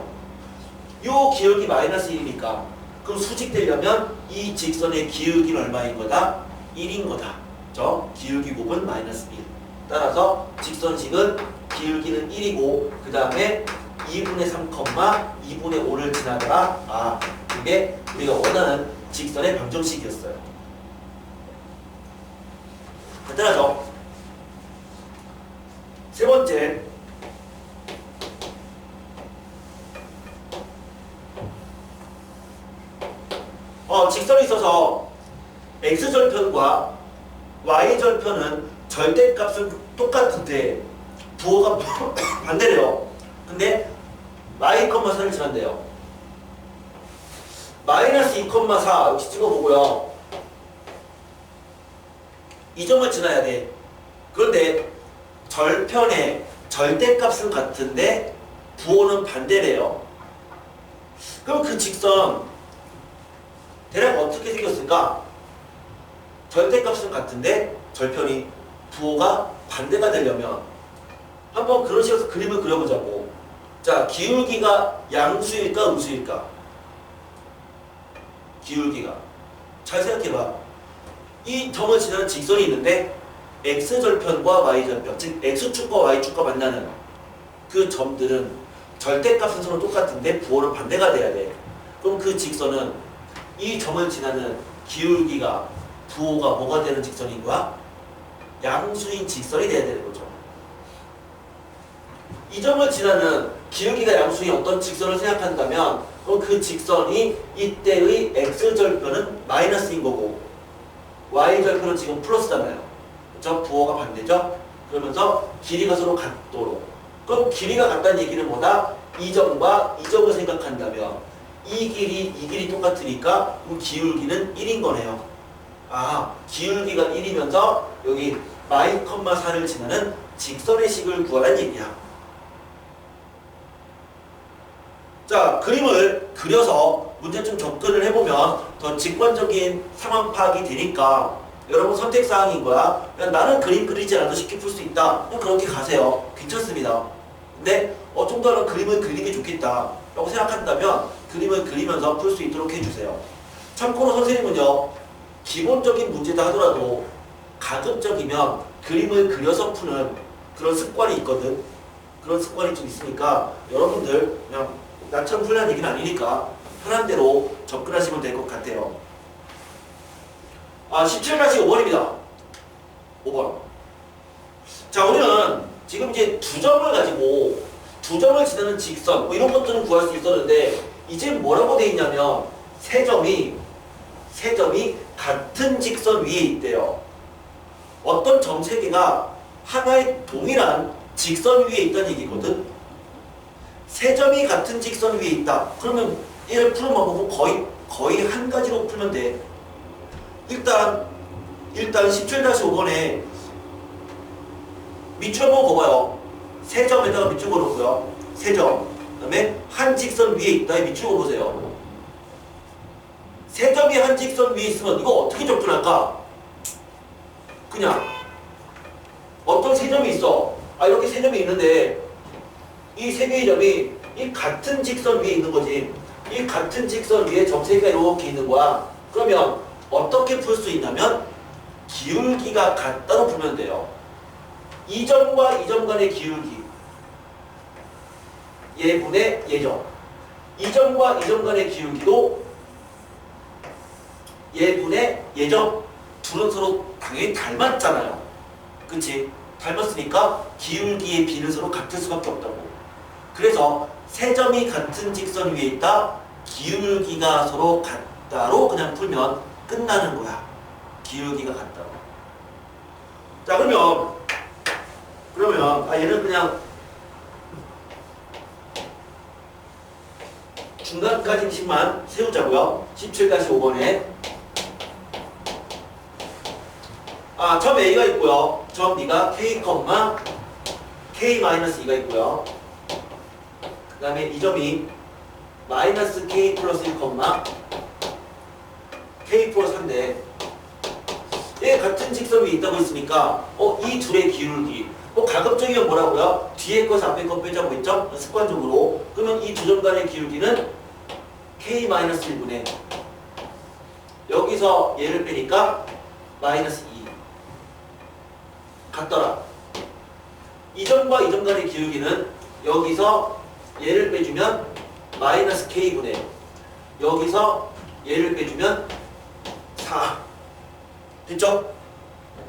요 기울기 마이너스 1이니까 그럼 수직되려면 이 직선의 기울기는 얼마인 거다? 1인 거다. 그죠? 기울기 곱은 마이너스 1. 따라서 직선식은 기울기는 1이고 그 다음에 2분의 3, 2분의 5를 지나가라. 그게 우리가 원하는 직선의 방정식이었어요. 간단하죠? 세 번째 직선이 있어서 x절편과 y절편은 절대값은 똑같은데 부호가 반대래요. 근데 y,4를 지난대요. 마이너스 2,4 역시 찍어보고요. 이 점을 지나야 돼. 그런데 절편의 절대값은 같은데 부호는 반대래요. 그럼 그 직선 대략 어떻게 생겼을까? 절대값은 같은데 절편이 부호가 반대가 되려면 한번 그런 식으로 그림을 그려보자고. 자, 기울기가 양수일까 음수일까? 기울기가. 잘 생각해봐. 이 점을 지나는 직선이 있는데 x절편과 y절편, 즉 x축과 y축과 만나는 그 점들은 절대값은 서로 똑같은데 부호는 반대가 돼야 돼. 그럼 그 직선은 이 점을 지나는 기울기가 부호가 뭐가 되는 직선인 거야? 양수인 직선이 돼야 되는 거죠. 이 점을 지나는 기울기가 양수인 어떤 직선을 생각한다면 그럼 그 직선이 이때의 x절편은 마이너스인 거고 y절편은 지금 플러스잖아요. 그렇죠? 부호가 반대죠? 그러면서 길이가 서로 같도록. 그럼 길이가 같다는 얘기는 뭐다? 이 점과 이 점을 생각한다면 이 길이 똑같으니까 그럼 기울기는 1인 거네요. 아, 기울기가 1이면서 여기 마이 컴마 4를 지나는 직선의 식을 구하라는 얘기야. 자, 그림을 그려서 문제 좀 접근을 해보면 더 직관적인 상황 파악이 되니까 여러분 선택사항인 거야. 그냥 나는 그림 그리지 않아도 쉽게 풀 수 있다. 그냥 그렇게 가세요. 괜찮습니다. 근데 좀 더는 그림을 그리는 게 좋겠다 라고 생각한다면 그림을 그리면서 풀 수 있도록 해주세요. 참고로 선생님은요, 기본적인 문제다 하더라도 가급적이면 그림을 그려서 푸는 그런 습관이 있거든. 그런 습관이 좀 있으니까 여러분들 그냥 나처럼 풀라는 얘기는 아니니까 편한 대로 접근하시면 될 것 같아요. 17-5번입니다. 5번. 자, 우리는 지금 이제 두 점을 가지고 두 점을 지나는 직선 뭐 이런 것들은 구할 수 있었는데 이제 뭐라고 돼 있냐면 세 점이 같은 직선 위에 있대요. 어떤 점 세 개가 하나의 동일한 직선 위에 있다는 얘기거든. 세 점이 같은 직선 위에 있다. 그러면 얘를 푸는 방법은 거의 한 가지로 풀면 돼. 일단 17-5번에 밑줄 한번 그어봐요. 세 점에다가 밑줄 그어놓고요. 세 점. 그 다음에 한 직선 위에 있다. 밑줄 그어보세요. 세 점이 한 직선 위에 있으면 이거 어떻게 접근할까? 그냥 어떤 세 점이 있어. 이렇게 세 점이 있는데 이 세 개의 점이 이 같은 직선 위에 있는 거지. 이 같은 직선 위에 점 세 개가 이렇게 있는 거야. 그러면 어떻게 풀 수 있냐면 기울기가 같다로 풀면 돼요. 이 점과 이 점 간의 기울기 얘분의 얘점. 이 점과 이 점 간의 기울기도 얘분의 얘점. 둘은 서로 당연히 닮았잖아요. 그치? 닮았으니까 기울기의 비는 서로 같을 수밖에 없다고. 그래서 세 점이 같은 직선 위에 있다. 기울기가 서로 같다로 그냥 풀면 끝나는 거야. 기울기가 같다로. 자, 그러면 얘는 그냥 중간까지씩만 세우자고요. 17-5번에 점 A가 있고요. 점 B가 K,K-2가 있고요. 그 다음에 이 점이 마이너스 K 플러스 1, K 플러스 3인데 얘 같은 직선 위에 있다고 했으니까 이 둘의 기울기 가급적이면 뭐라고요? 뒤에 거 앞에 거 빼자고 했죠? 습관적으로. 그러면 이 두 점 간의 기울기는 K-1분의 여기서 얘를 빼니까 마이너스 2 같더라. 이 점과 이 점 간의 기울기는 여기서 얘를 빼주면 마이너스 K분의 여기서 얘를 빼주면 4 됐죠?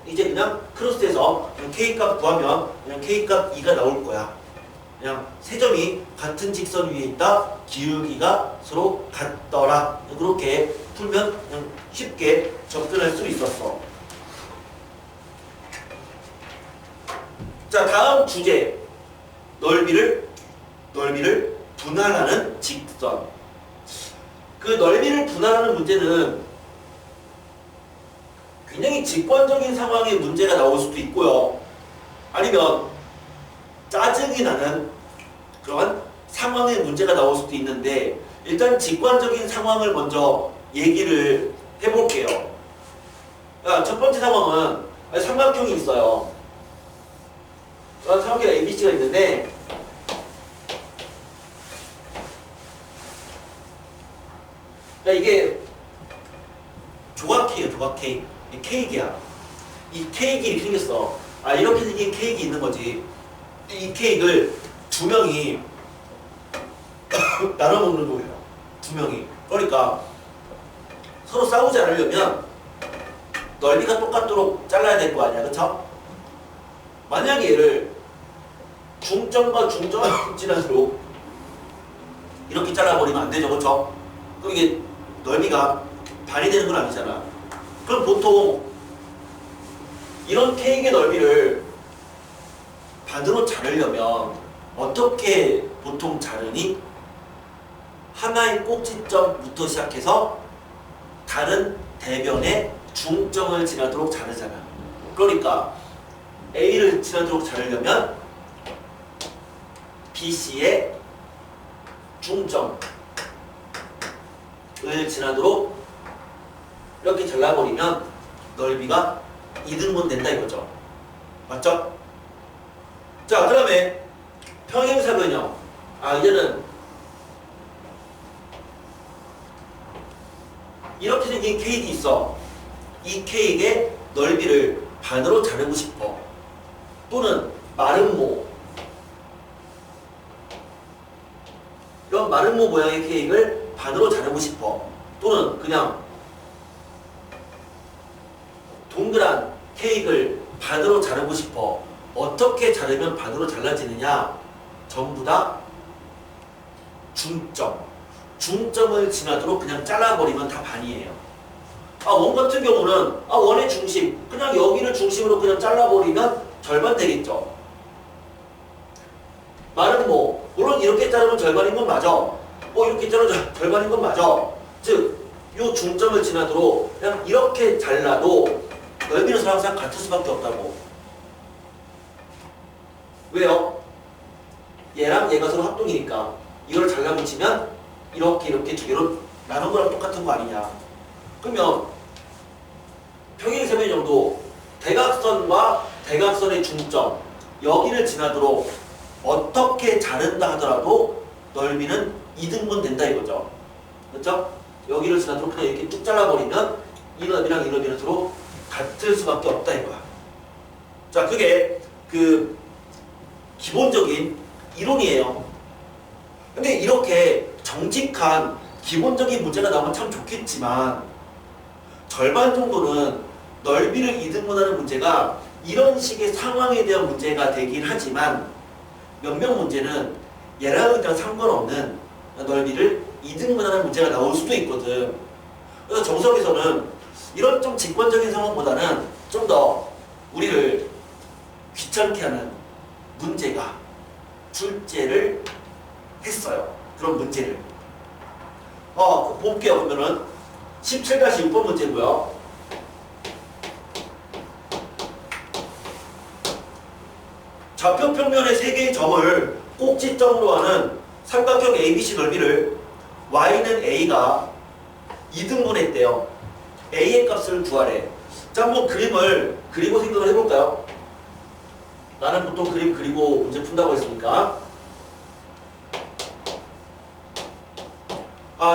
이제 그냥 크로스해서 K값 구하면 그냥 K값 2가 나올 거야. 그냥 세 점이 같은 직선 위에 있다. 기울기가 서로 같더라. 그렇게 풀면 그냥 쉽게 접근할 수 있었어. 자, 다음 주제. 넓이를 분할하는 직선. 그 넓이를 분할하는 문제는 굉장히 직관적인 상황에 문제가 나올 수도 있고요. 아니면 짜증이 나는 그런 상황에 문제가 나올 수도 있는데 일단 직관적인 상황을 먼저 얘기를 해볼게요. 첫 번째 상황은 삼각형이 있어요. 삼각형 ABC가 있는데 이게 조각 K예요. 조각 K. 케이크야. 이 케이크 이렇게 생겼어. 아, 이렇게 생긴 케이크 있는 거지. 이 케이크를 두 명이 나눠 먹는 거예요. 두 명이. 그러니까 서로 싸우지 않으려면 넓이가 똑같도록 잘라야 될 거 아니야, 그쵸? 만약에 얘를 중점과 중점을 지나도록 이렇게 잘라버리면 안 되죠, 그쵸? 그럼 이게 넓이가 반이 되는 건 아니잖아. 그럼 보통 이런 케이크의 넓이를 반으로 자르려면 어떻게 보통 자르니? 하나의 꼭지점부터 시작해서 다른 대변의 중점을 지나도록 자르잖아. 그러니까 A를 지나도록 자르려면 BC의 중점을 지나도록 이렇게 잘라버리면 넓이가 2등분 된다 이거죠. 맞죠? 자, 그 다음에 평행사변형. 아, 이제는 이렇게 생긴 케이크 있어. 이 케이크의 넓이를 반으로 자르고 싶어. 또는 마름모. 이런 마름모 모양의 케이크를 반으로 자르고 싶어. 또는 그냥 동그란 케이크를 반으로 자르고 싶어. 어떻게 자르면 반으로 잘라지느냐? 전부 다 중점. 중점을 지나도록 그냥 잘라버리면 다 반이에요. 아, 원 같은 경우는 원의 중심, 그냥 여기를 중심으로 그냥 잘라버리면 절반 되겠죠. 마름모, 물론 이렇게 자르면 절반인 건 맞아. 이렇게 자르면 절반인 건 맞아. 즉, 이 중점을 지나도록 그냥 이렇게 잘라도 넓이는 항상 같을 수밖에 없다고. 왜요? 얘랑 얘가 서로 합동이니까 이걸 잘라붙이면 이렇게 두 개로 나눈 거랑 똑같은 거 아니냐. 그러면 평행세변형도 대각선과 대각선의 중점 여기를 지나도록 어떻게 자른다 하더라도 넓이는 2등분 된다 이거죠. 그렇죠? 여기를 지나도록 그냥 이렇게 쭉 잘라버리면 이 넓이랑 이 넓이는 서로 같을 수밖에 없다 이거야. 자, 그게 그 기본적인 이론이에요. 근데 이렇게 정직한 기본적인 문제가 나오면 참 좋겠지만 절반 정도는 넓이를 2등분하는 문제가 이런 식의 상황에 대한 문제가 되긴 하지만 몇몇 문제는 얘랑 상관없는 넓이를 2등분하는 문제가 나올 수도 있거든. 그래서 정석에서는 이런 좀 직관적인 상황보다는 좀 더 우리를 귀찮게 하는 문제가 출제를 했어요. 그런 문제를. 볼게요. 그러면은 17-6번 문제고요. 좌표 평면의 세 개의 점을 꼭지점으로 하는 삼각형 ABC 넓이를 y는 a가 2등분 했대요. a의 값을 구하래. 자, 한번 그림을 그리고 생각을 해볼까요? 나는 보통 그림 그리고 문제 푼다고 했으니까.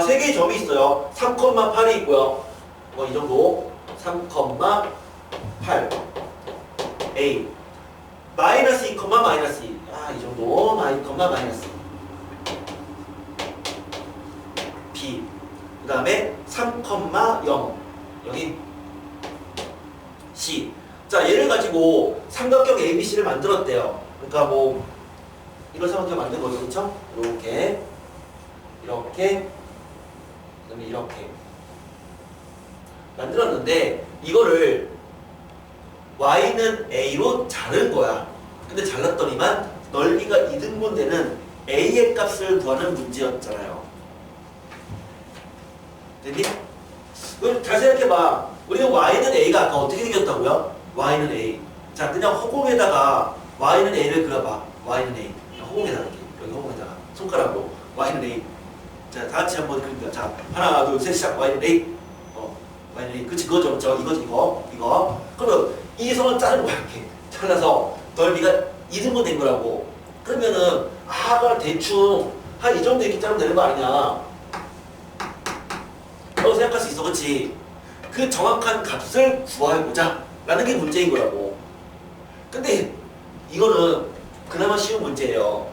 세 개의 점이 있어요. 3,8이 있고요. 이 정도. 3,8 A 마이너스 2, 마이너스 2. 이 정도. 마이너스 B. 그 다음에 3,0 여기 C. 자, 얘를 가지고 삼각형 ABC를 만들었대요. 그러니까 뭐 이런 삼각형 만든 거죠, 그렇죠? 이렇게, 그다음에 이렇게 만들었는데 이거를 y는 a로 자른 거야. 근데 잘랐더니만 넓이가 2등분 되는 a의 값을 구하는 문제였잖아요. 됐니? 그럼 잘 생각해봐. 우리는 y는 a가 아까 어떻게 생겼다고요? y는 a. 자, 그냥 허공에다가 y는 a를 그려봐. y는 a. 그냥 허공에다가 이렇게. 여기 허공에다가 손가락으로 y는 a. 자, 다 같이 한번 그립니다. 자, 하나, 둘, 셋, 시작. y는 a. y는 a. 그치, 그거죠. 이거. 그러면 이 선을 자른 거야. 이렇게 잘라서 넓이가 2등분 된 거라고. 그러면은 아가 대충 한 이 정도 이렇게 자르면 되는 거 아니냐. 라고 생각할 수 있어. 그치? 그 정확한 값을 구해보자. 라는 게 문제인 거라고. 근데 이거는 그나마 쉬운 문제예요.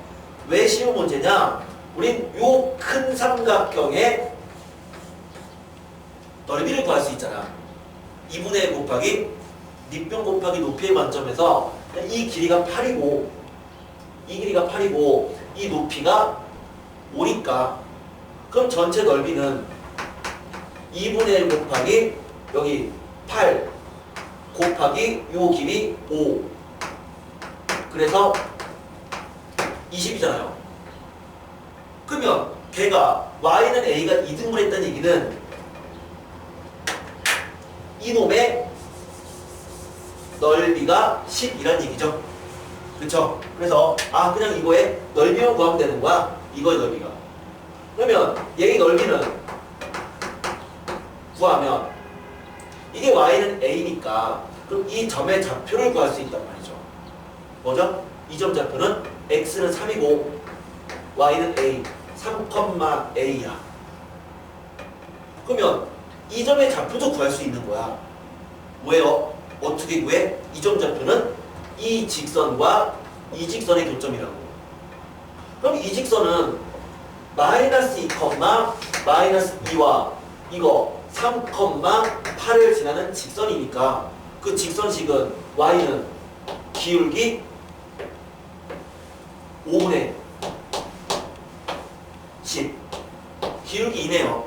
왜 쉬운 문제냐? 우린 요 큰 삼각형의 넓이를 구할 수 있잖아. 2분의 1 곱하기 밑변 곱하기 높이의 만점에서 이 길이가 8이고 이 길이가 8이고 이 높이가 5니까 그럼 전체 넓이는 2분의 1 곱하기 여기 8 곱하기 요 길이 5 그래서 20이잖아요. 그러면 걔가 y는 a가 2등분 했다는 얘기는 이놈의 넓이가 10이란 얘기죠. 그쵸? 그래서 그냥 이거의 넓이만 구하면 되는 거야. 이거의 넓이가. 그러면 얘의 넓이는 구하면 이게 y는 a니까 그럼 이 점의 좌표를 구할 수 있단 말이죠. 뭐죠? 이 점 좌표는 x는 3이고 y는 a 3,a야. 그러면 이 점의 좌표도 구할 수 있는 거야. 왜요? 어떻게 구해? 이 점 좌표는 이 직선과 이 직선의 교점이라고. 그럼 이 직선은 마이너스 2, 마이너스 2와 이거 3,8을 지나는 직선이니까 그 직선식은 y는 기울기 5분의 10 기울기 2네요.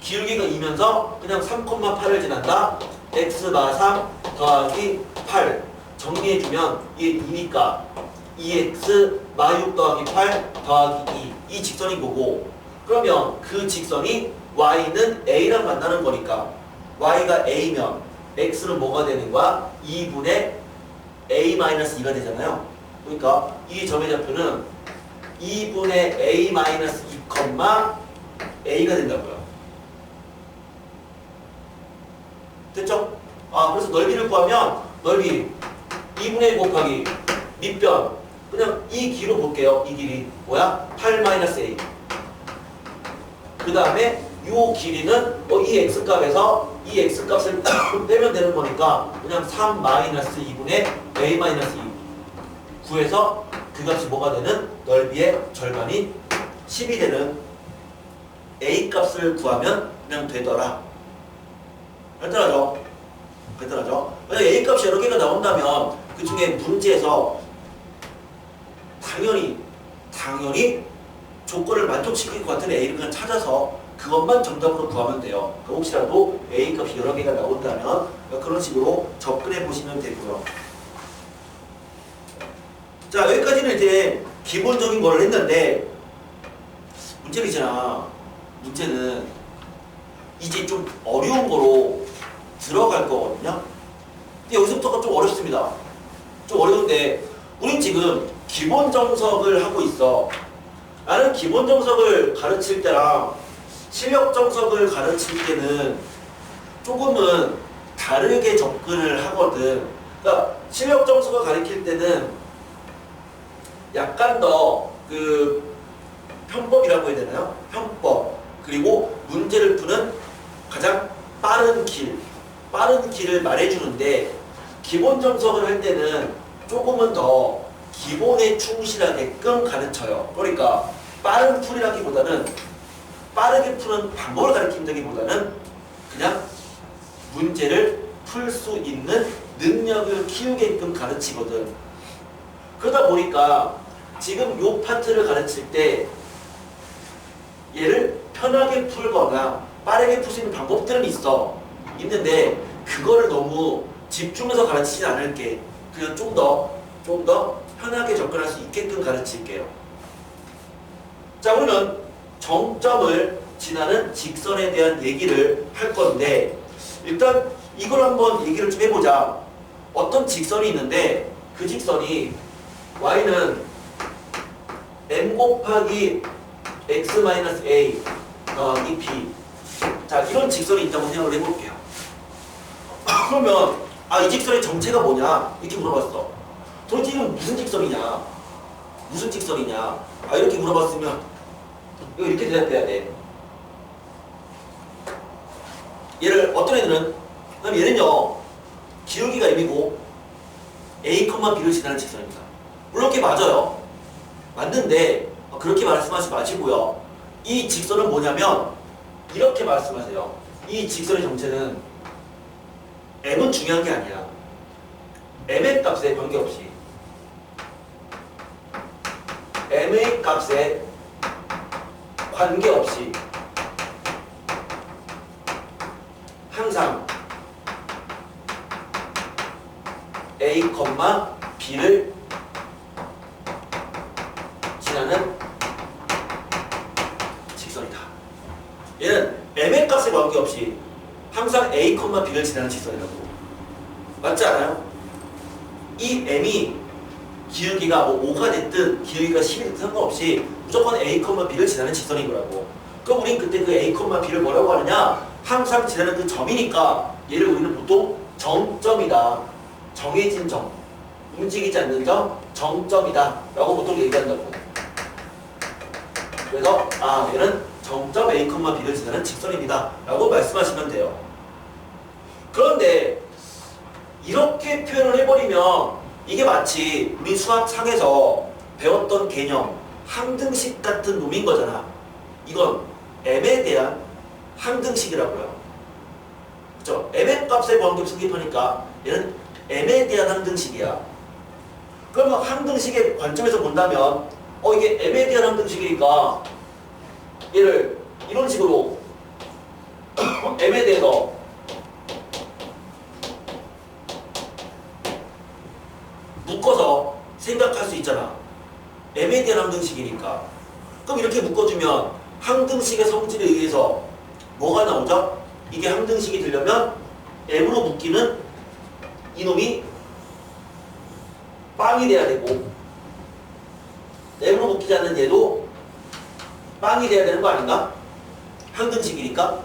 기울기가 2면서 그냥 3,8을 지난다. x 마3 더하기 8 정리해주면 이게 2니까 2x 마6 더하기 8 더하기 2 이 직선인 거고 그러면 그 직선이 y는 a랑 만나는 거니까 y가 a면 x는 뭐가 되는 거야? 2분의 a-2가 되잖아요. 그러니까 이 점의 좌표는 2분의 a-2, a가 된다고요. 됐죠? 그래서 넓이를 구하면 넓이 2분의 1 곱하기 밑변 그냥 이 길로 볼게요. 이 길이 뭐야? 8-a 그 다음에 이 길이는 이 x값에서 이 x값을 빼면 되는 거니까 그냥 3-2분의 a-2 구해서 그 값이 뭐가 되는? 넓이의 절반인 10이 되는 a값을 구하면 그냥 되더라. 간단하죠? 간단하죠? 만약 a값이 여러 개가 나온다면 그 중에 문제에서 당연히 조건을 만족시킬 것 같은 a를 그냥 찾아서 그것만 정답으로 구하면 돼요. 혹시라도 a값이 여러 개가 나온다면 그런 식으로 접근해 보시면 되고요. 자, 여기까지는 이제 기본적인 거를 했는데 문제는 이제 좀 어려운 거로 들어갈 거거든요. 근데 여기서부터가 좀 어렵습니다. 좀 어려운데 우린 지금 기본 정석을 하고 있어. 나는 기본 정석을 가르칠 때랑 실력 정석을 가르칠 때는 조금은 다르게 접근을 하거든. 그러니까 실력 정석을 가르칠 때는 약간 더 그 편법이라고 해야 되나요? 편법 그리고 문제를 푸는 가장 빠른 길을 말해주는데 기본 정석을 할 때는 조금은 더 기본에 충실하게끔 가르쳐요. 그러니까 빠른 풀이라기보다는 빠르게 푸는 방법을 가르친다기보다는 그냥 문제를 풀 수 있는 능력을 키우게끔 가르치거든. 그러다 보니까 지금 요 파트를 가르칠 때 얘를 편하게 풀거나 빠르게 풀 수 있는 방법들은 있는데 그거를 너무 집중해서 가르치진 않을게. 그냥 좀 더 편하게 접근할 수 있게끔 가르칠게요. 자, 그러면 정점을 지나는 직선에 대한 얘기를 할 건데 일단 이걸 한번 얘기를 좀 해보자. 어떤 직선이 있는데 그 직선이 y는 m 곱하기 x-a 더하기 b 자, 이런 직선이 있다고 생각을 해볼게요. 그러면 이 직선의 정체가 뭐냐 이렇게 물어봤어. 도대체 이건 무슨 직선이냐 이렇게 물어봤으면 이거 이렇게 대답해야 돼. 얘를 어떤 애들은 그럼 얘는요 기울기가 m이고 a, b를 지나는 직선입니다. 물론 그게 맞아요. 맞는데 그렇게 말씀하지 마시고요. 이 직선은 뭐냐면 이렇게 말씀하세요. 이 직선의 정체는 m은 중요한 게 아니야. m의 값에 관계없이 m의 값에 관계없이 항상 a, b를 지나는 직선이다. 얘는 m의 값에 관계없이 항상 a, b를 지나는 직선이라고. 맞지 않아요? 이 m이 기울기가 뭐 5가 됐든 기울기가 10이 됐든 상관없이 무조건 a, b를 지나는 직선인 거라고. 그럼 우린 그때 그 a, b를 뭐라고 하느냐? 항상 지나는 그 점이니까 얘를 우리는 보통 정점이다. 정해진 점, 움직이지 않는 점, 정점이다 라고 보통 얘기한다고. 그래서 얘는 정점 a, b를 지나는 직선입니다 라고 말씀하시면 돼요. 그런데 이렇게 표현을 해버리면 이게 마치 우리 수학상에서 배웠던 개념 항등식 같은 놈인 거잖아. 이건 m에 대한 항등식이라고요. 그렇죠? m의 값에 관계없이 성립하니까 얘는 m에 대한 항등식이야. 그러면 항등식의 관점에서 본다면 이게 m에 대한 항등식이니까 얘를 이런 식으로 m에 대해서 묶어서 생각할 수 있잖아. m에 대한 항등식이니까. 그럼 이렇게 묶어주면 항등식의 성질에 의해서 뭐가 나오죠? 이게 항등식이 되려면 m으로 묶이는 이놈이 빵이 돼야 되고 m으로 묶이지 않는 얘도 빵이 돼야 되는 거 아닌가? 항등식이니까.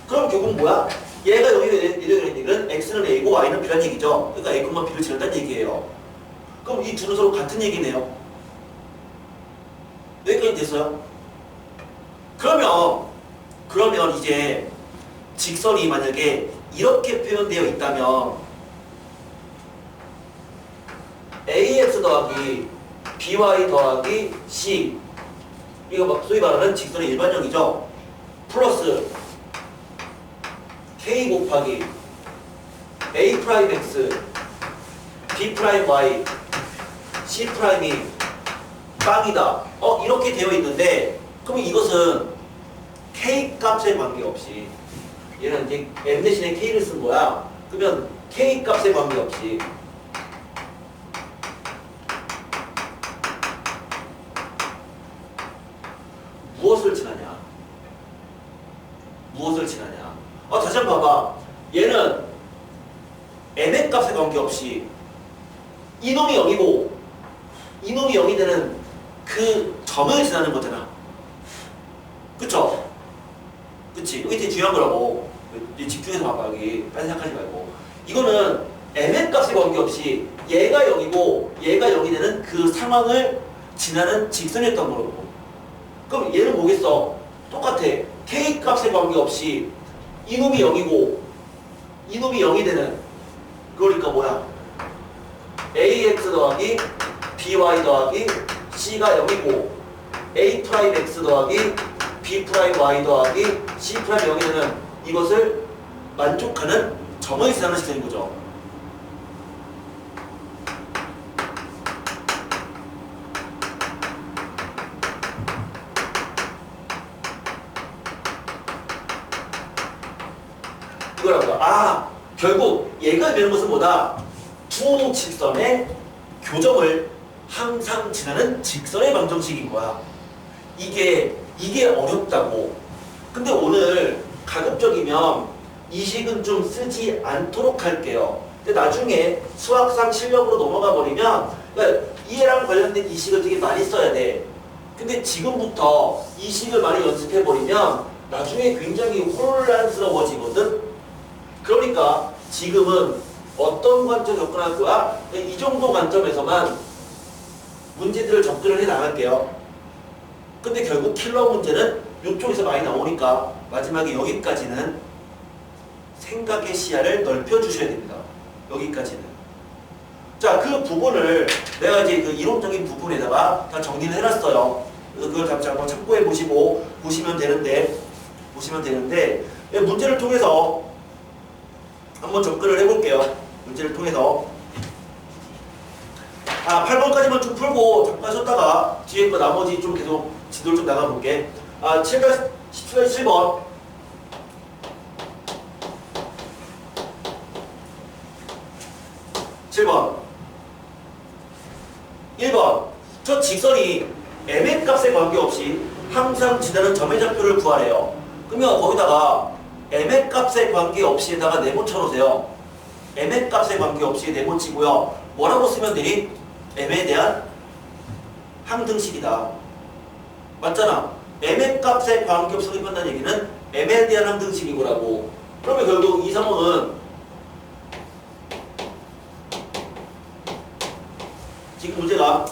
그럼 결국 뭐야? 얘가 여기 내려있는 얘기는 x는 a고 y는 b란 얘기죠. 그러니까 a, b를 지른다는 얘기예요. 그럼 이 둘은 서로 같은 얘기네요. 여기까지 됐어요? 그러면 이제 직선이 만약에 이렇게 표현되어 있다면 ax 더하기 by 더하기 c, 이거 막 소위 말하는 직선의 일반형이죠. 플러스 k 곱하기 a 프라임 x b 프라임 y c 프라임이 빵이다. 이렇게 되어 있는데, 그러면 이것은 k 값에 관계없이, 얘는 이제 m 대신에 k를 쓴 거야. 그러면 k 값에 관계없이 무엇을 지나냐? 무엇을 지나냐? 다시 한번 봐봐. 얘는 m의 값에 관계없이 이놈이 0이고 이놈이 0이 되는 그 점을 지나는 거잖아. 그쵸? 그치? 이게 되게 중요한 거라고. 집중해서 봐봐. 여기 딴 생각하지 말고. 이거는 m의 값에 관계없이 얘가 0이고 얘가 0이 되는 그 상황을 지나는 직선이었던 거라고. 그럼 얘는 뭐겠어? 똑같아. k 값에 관계없이 이놈이 0이고 이놈이 0이 되는, 그러니까 뭐야? ax 더하기 by 더하기 c가 0이고 a 프라임 x 더하기 b 프라임 y 더하기 c 프라임 0이 되는 이것을 만족하는 점을 지나는 시점인 거죠. 이거라고요. 결국 얘가 되는 것은 뭐다? 두 직선의 교점을 항상 지나는 직선의 방정식인 거야. 이게 어렵다고. 근데 오늘 가급적이면 이 식은 좀 쓰지 않도록 할게요. 근데 나중에 수학상 실력으로 넘어가 버리면, 그러니까 이해랑 관련된 이 식을 되게 많이 써야 돼. 근데 지금부터 이 식을 많이 연습해 버리면 나중에 굉장히 혼란스러워지거든. 그러니까 지금은 어떤 관점 접근할 거야? 이 정도 관점에서만 문제들을 접근을 해 나갈게요. 근데 결국 킬러 문제는 이쪽에서 많이 나오니까 마지막에 여기까지는 생각의 시야를 넓혀 주셔야 됩니다. 여기까지는. 자, 그 부분을 내가 이제 그 이론적인 부분에다가 다 정리를 해놨어요. 그걸 한번 참고해 보시면 되는데 문제를 통해서 한번 접근을 해볼게요. 문제를 통해서 8번까지만 좀 풀고 잠깐 쉬었다가 뒤에 거 나머지 좀 계속 지도를 좀 나가볼게. 17-7번 7번 1번 저 직선이 m의 값에 관계없이 항상 지나는 점의 좌표를 구하래요. 그러면 거기다가 m의 값에 관계없이에다가 네모 쳐놓으세요. m의 값에 관계없이 네모 치고요. 뭐라고 쓰면 되니? m에 대한 항등식이다. 맞잖아. m의 값에 관계없이 한다는 얘기는 m에 대한 항등식이고라고. 그러면 결국 2, 3호는 지금 문제가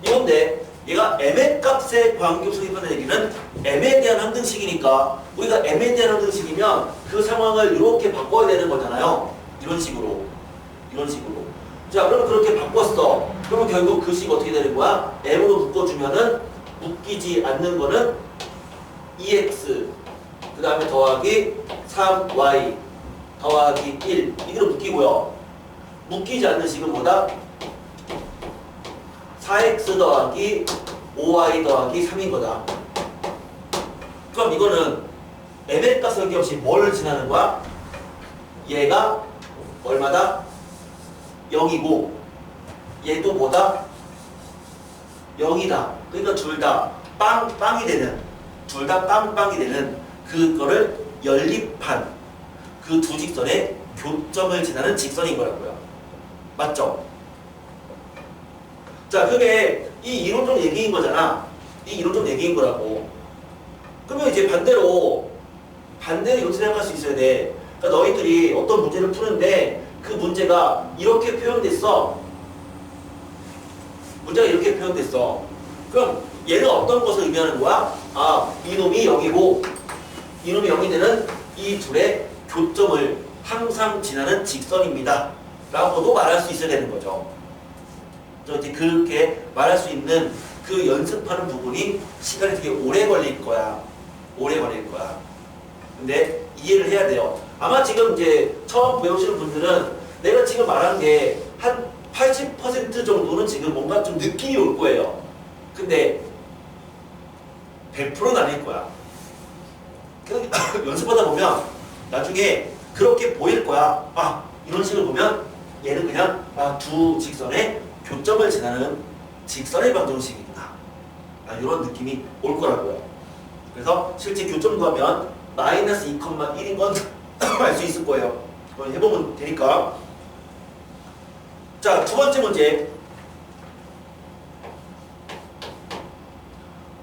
이건데 얘가 m의 값에 관계없이 한다는 얘기는 m에 대한 항등식이니까 우리가 m에 대한 항등식이면 그 상황을 이렇게 바꿔야 되는 거잖아요. 이런 식으로. 자, 그럼 그렇게 바꿨어. 그러면 결국 그 식 어떻게 되는 거야? m으로 묶어주면은 묶이지 않는 거는 2x 그 다음에 더하기 3y 더하기 1 이대로 묶이고요. 묶이지 않는 식은 뭐다? 4x 더하기 5y 더하기 3인 거다. 그럼 이거는 m의 값에 관계없이 뭘 지나는 거야? 얘가 얼마다? 0이고 얘도 뭐다? 0이다. 그러니까 둘 다 빵빵이 되는 둘 다 빵빵이 되는 그거를 연립한 그 두 직선의 교점을 지나는 직선인 거라고요. 맞죠? 자, 그게 이 이론적 얘기인 거잖아. 이 이론적 얘기인 거라고. 그러면 이제 반대로 이렇게 생각할 수 있어야 돼. 그러니까 너희들이 어떤 문제를 푸는데 그 문제가 이렇게 표현됐어. 문제가 이렇게 표현됐어. 그럼 얘는 어떤 것을 의미하는 거야? 이놈이 0이고 이놈이 0이 되는 이 둘의 교점을 항상 지나는 직선입니다. 라고도 말할 수 있어야 되는 거죠. 이제 그렇게 말할 수 있는 그 연습하는 부분이 시간이 되게 오래 걸릴 거야. 근데 이해를 해야 돼요. 아마 지금 이제 처음 배우시는 분들은 내가 지금 말한 게 한 80% 정도는 지금 뭔가 좀 느낌이 올 거예요. 근데 100%는 아닐 거야. 연습하다 보면 나중에 그렇게 보일 거야. 이런 식으로 보면 얘는 그냥 두 직선의 교점을 지나는 직선의 방정식이구나. 이런 느낌이 올 거라고요. 그래서 실제 교점 구하면 마이너스 2,1인 건 알 수 있을 거예요. 그걸 해보면 되니까. 자, 두 번째 문제.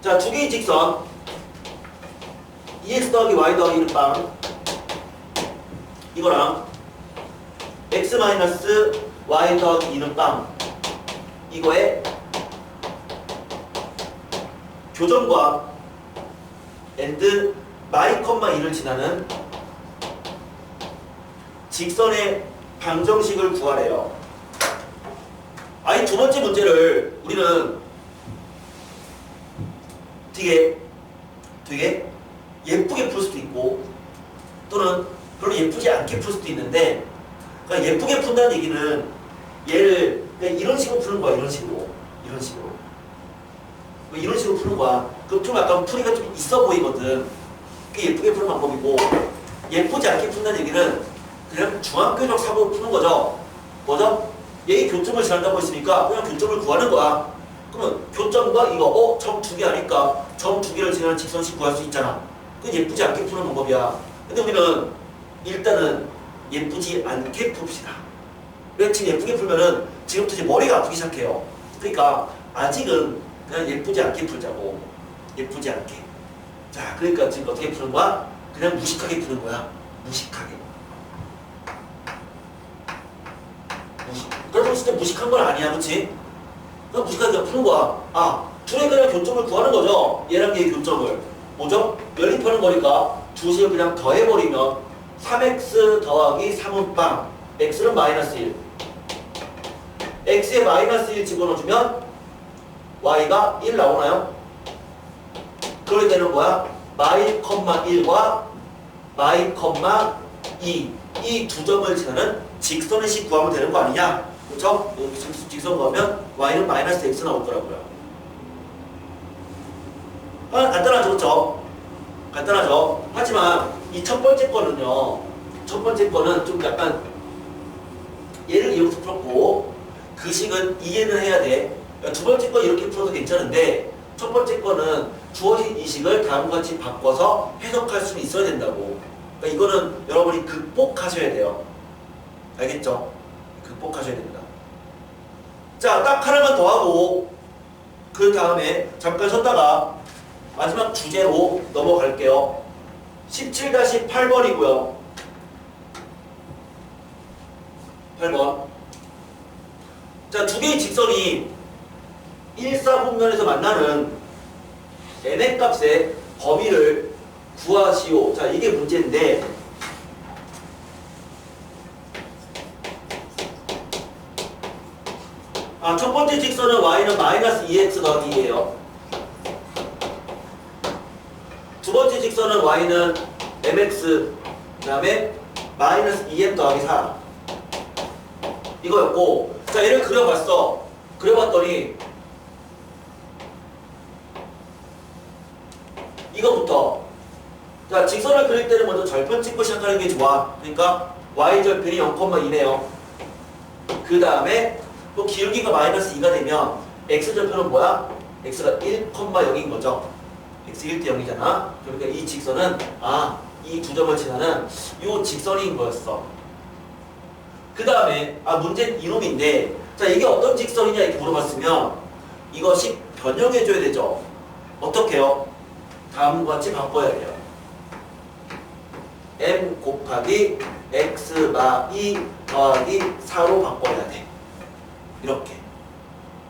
자, 두 개의 직선 EX 더하기 Y 더하기 1은 빵 이거랑 X 마이너스 Y 더하기 2는 빵 이거의 교점과 and 마이 컴마 2를 지나는 직선의 방정식을 구하래요. 이 두 번째 문제를 우리는 되게 예쁘게 풀 수도 있고 또는 별로 예쁘지 않게 풀 수도 있는데, 그러니까 예쁘게 푼다는 얘기는 얘를 그냥 이런 식으로 푸는 거야. 이런 식으로 푸는 거야. 그럼 좀 약간 풀이가 좀 있어 보이거든. 그게 예쁘게 푸는 방법이고, 예쁘지 않게 푼다는 얘기는 그냥 중학교적 사고로 푸는 거죠. 뭐죠? 얘의 교점을 지난다고 했으니까 그냥 교점을 구하는 거야. 그러면 교점과 이거 점 두 개 아니까 점 두 개를 지나는 직선식 구할 수 있잖아. 그건 예쁘지 않게 푸는 방법이야. 근데 우리는 일단은 예쁘지 않게 풉시다. 왜 지금 예쁘게 풀면은 지금부터 이제 머리가 아프기 시작해요. 그러니까 아직은 그냥 예쁘지 않게 풀자고. 예쁘지 않게. 자, 그러니까 지금 어떻게 푸는 거야? 그냥 무식하게 푸는 거야. 무식하게. 그래서 진짜 무식한 건 아니야, 그치? 그냥 무식하게 그냥 푸는 거야. 둘의 그냥 교점을 구하는 거죠. 얘랑 얘의 교점을. 뭐죠? 연립하는 거니까 두 식을 그냥 더해버리면 3x 더하기 3은 빵. x는 마이너스 1. x에 마이너스 1 집어넣어주면 y가 1 나오나요? 그렇게 되는 거야. 마이, 1과 마이, 2. 이 두 점을 지나는 직선의 식 구하면 되는 거 아니냐? 그렇죠? 직선 구하면 y는 마이너스 x 나올 거라고요. 간단하죠, 그렇죠? 간단하죠. 하지만 이 첫 번째 거는요. 첫 번째 거는 좀 약간 얘를 이렇게 풀었고 그 식은 이해는 해야 돼. 두 번째 거 이렇게 풀어도 괜찮은데 첫 번째 거는 주어진 이 식을 다음과 같이 바꿔서 해석할 수는 있어야 된다고. 그러니까 이거는 여러분이 극복하셔야 돼요. 알겠죠? 극복하셔야 됩니다. 자, 딱 하나만 더 하고 그 다음에 잠깐 쉬었다가 마지막 주제로 넘어갈게요. 17-8번이고요. 8번. 자, 두 개의 직선이 1사분면에서 만나는 n의 값의 범위를 구하시오. 자, 이게 문제인데 첫 번째 직선은 y는 마이너스 2x 더하기 2예요. 두 번째 직선은 y는 mx 그 다음에 마이너스 2m 더하기 4 이거였고, 자, 얘를 그려봤어. 그려봤더니 이거부터, 자, 직선을 그릴 때는 먼저 절편 찍고 시작하는 게 좋아. 그러니까 y절편이 0,2네요. 그 다음에 또 기울기가 마이너스 2가 되면 x절편은 뭐야? x가 1,0인 거죠. x 1대 0이잖아. 그러니까 이 직선은 이 두 점을 지나는 이 직선인 거였어. 그 다음에 문제는 이놈인데, 자, 이게 어떤 직선이냐 이렇게 물어봤으면 이것이 변형해줘야 되죠. 어떻게 해요? 다음과 같이 바꿔야 돼요. m 곱하기 x 마이 더하기 4로 바꿔야 돼. 이렇게.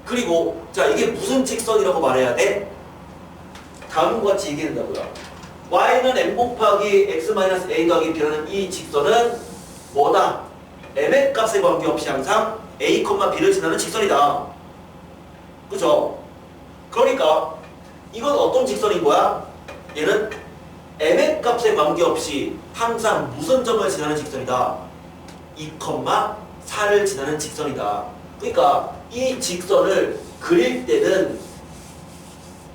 그리고 자, 이게 무슨 직선이라고 말해야 돼? 다음과 같이 얘기한다고요. y는 m 곱하기 x 마이너스 a 더하기 b라는 이 직선은 뭐다? m의 값에 관계없이 항상 a, b를 지나는 직선이다. 그죠? 그러니까 이건 어떤 직선인 거야? 얘는 m의 값에 관계없이 항상 무슨 점을 지나는 직선이다? 2,4를 지나는 직선이다. 그러니까 이 직선을 그릴 때는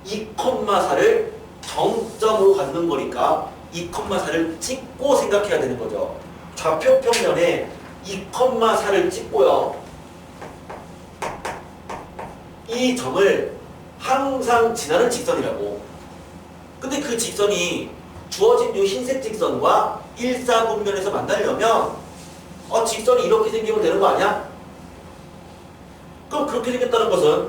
2,4를 정점으로 갖는 거니까 2,4를 찍고 생각해야 되는 거죠. 좌표 평면에 2,4를 찍고요. 이 점을 항상 지나는 직선이라고. 근데 그 직선이 주어진 이 흰색 직선과 1사분면에서 만나려면 직선이 이렇게 생기면 되는 거 아니야? 그럼 그렇게 생겼다는 것은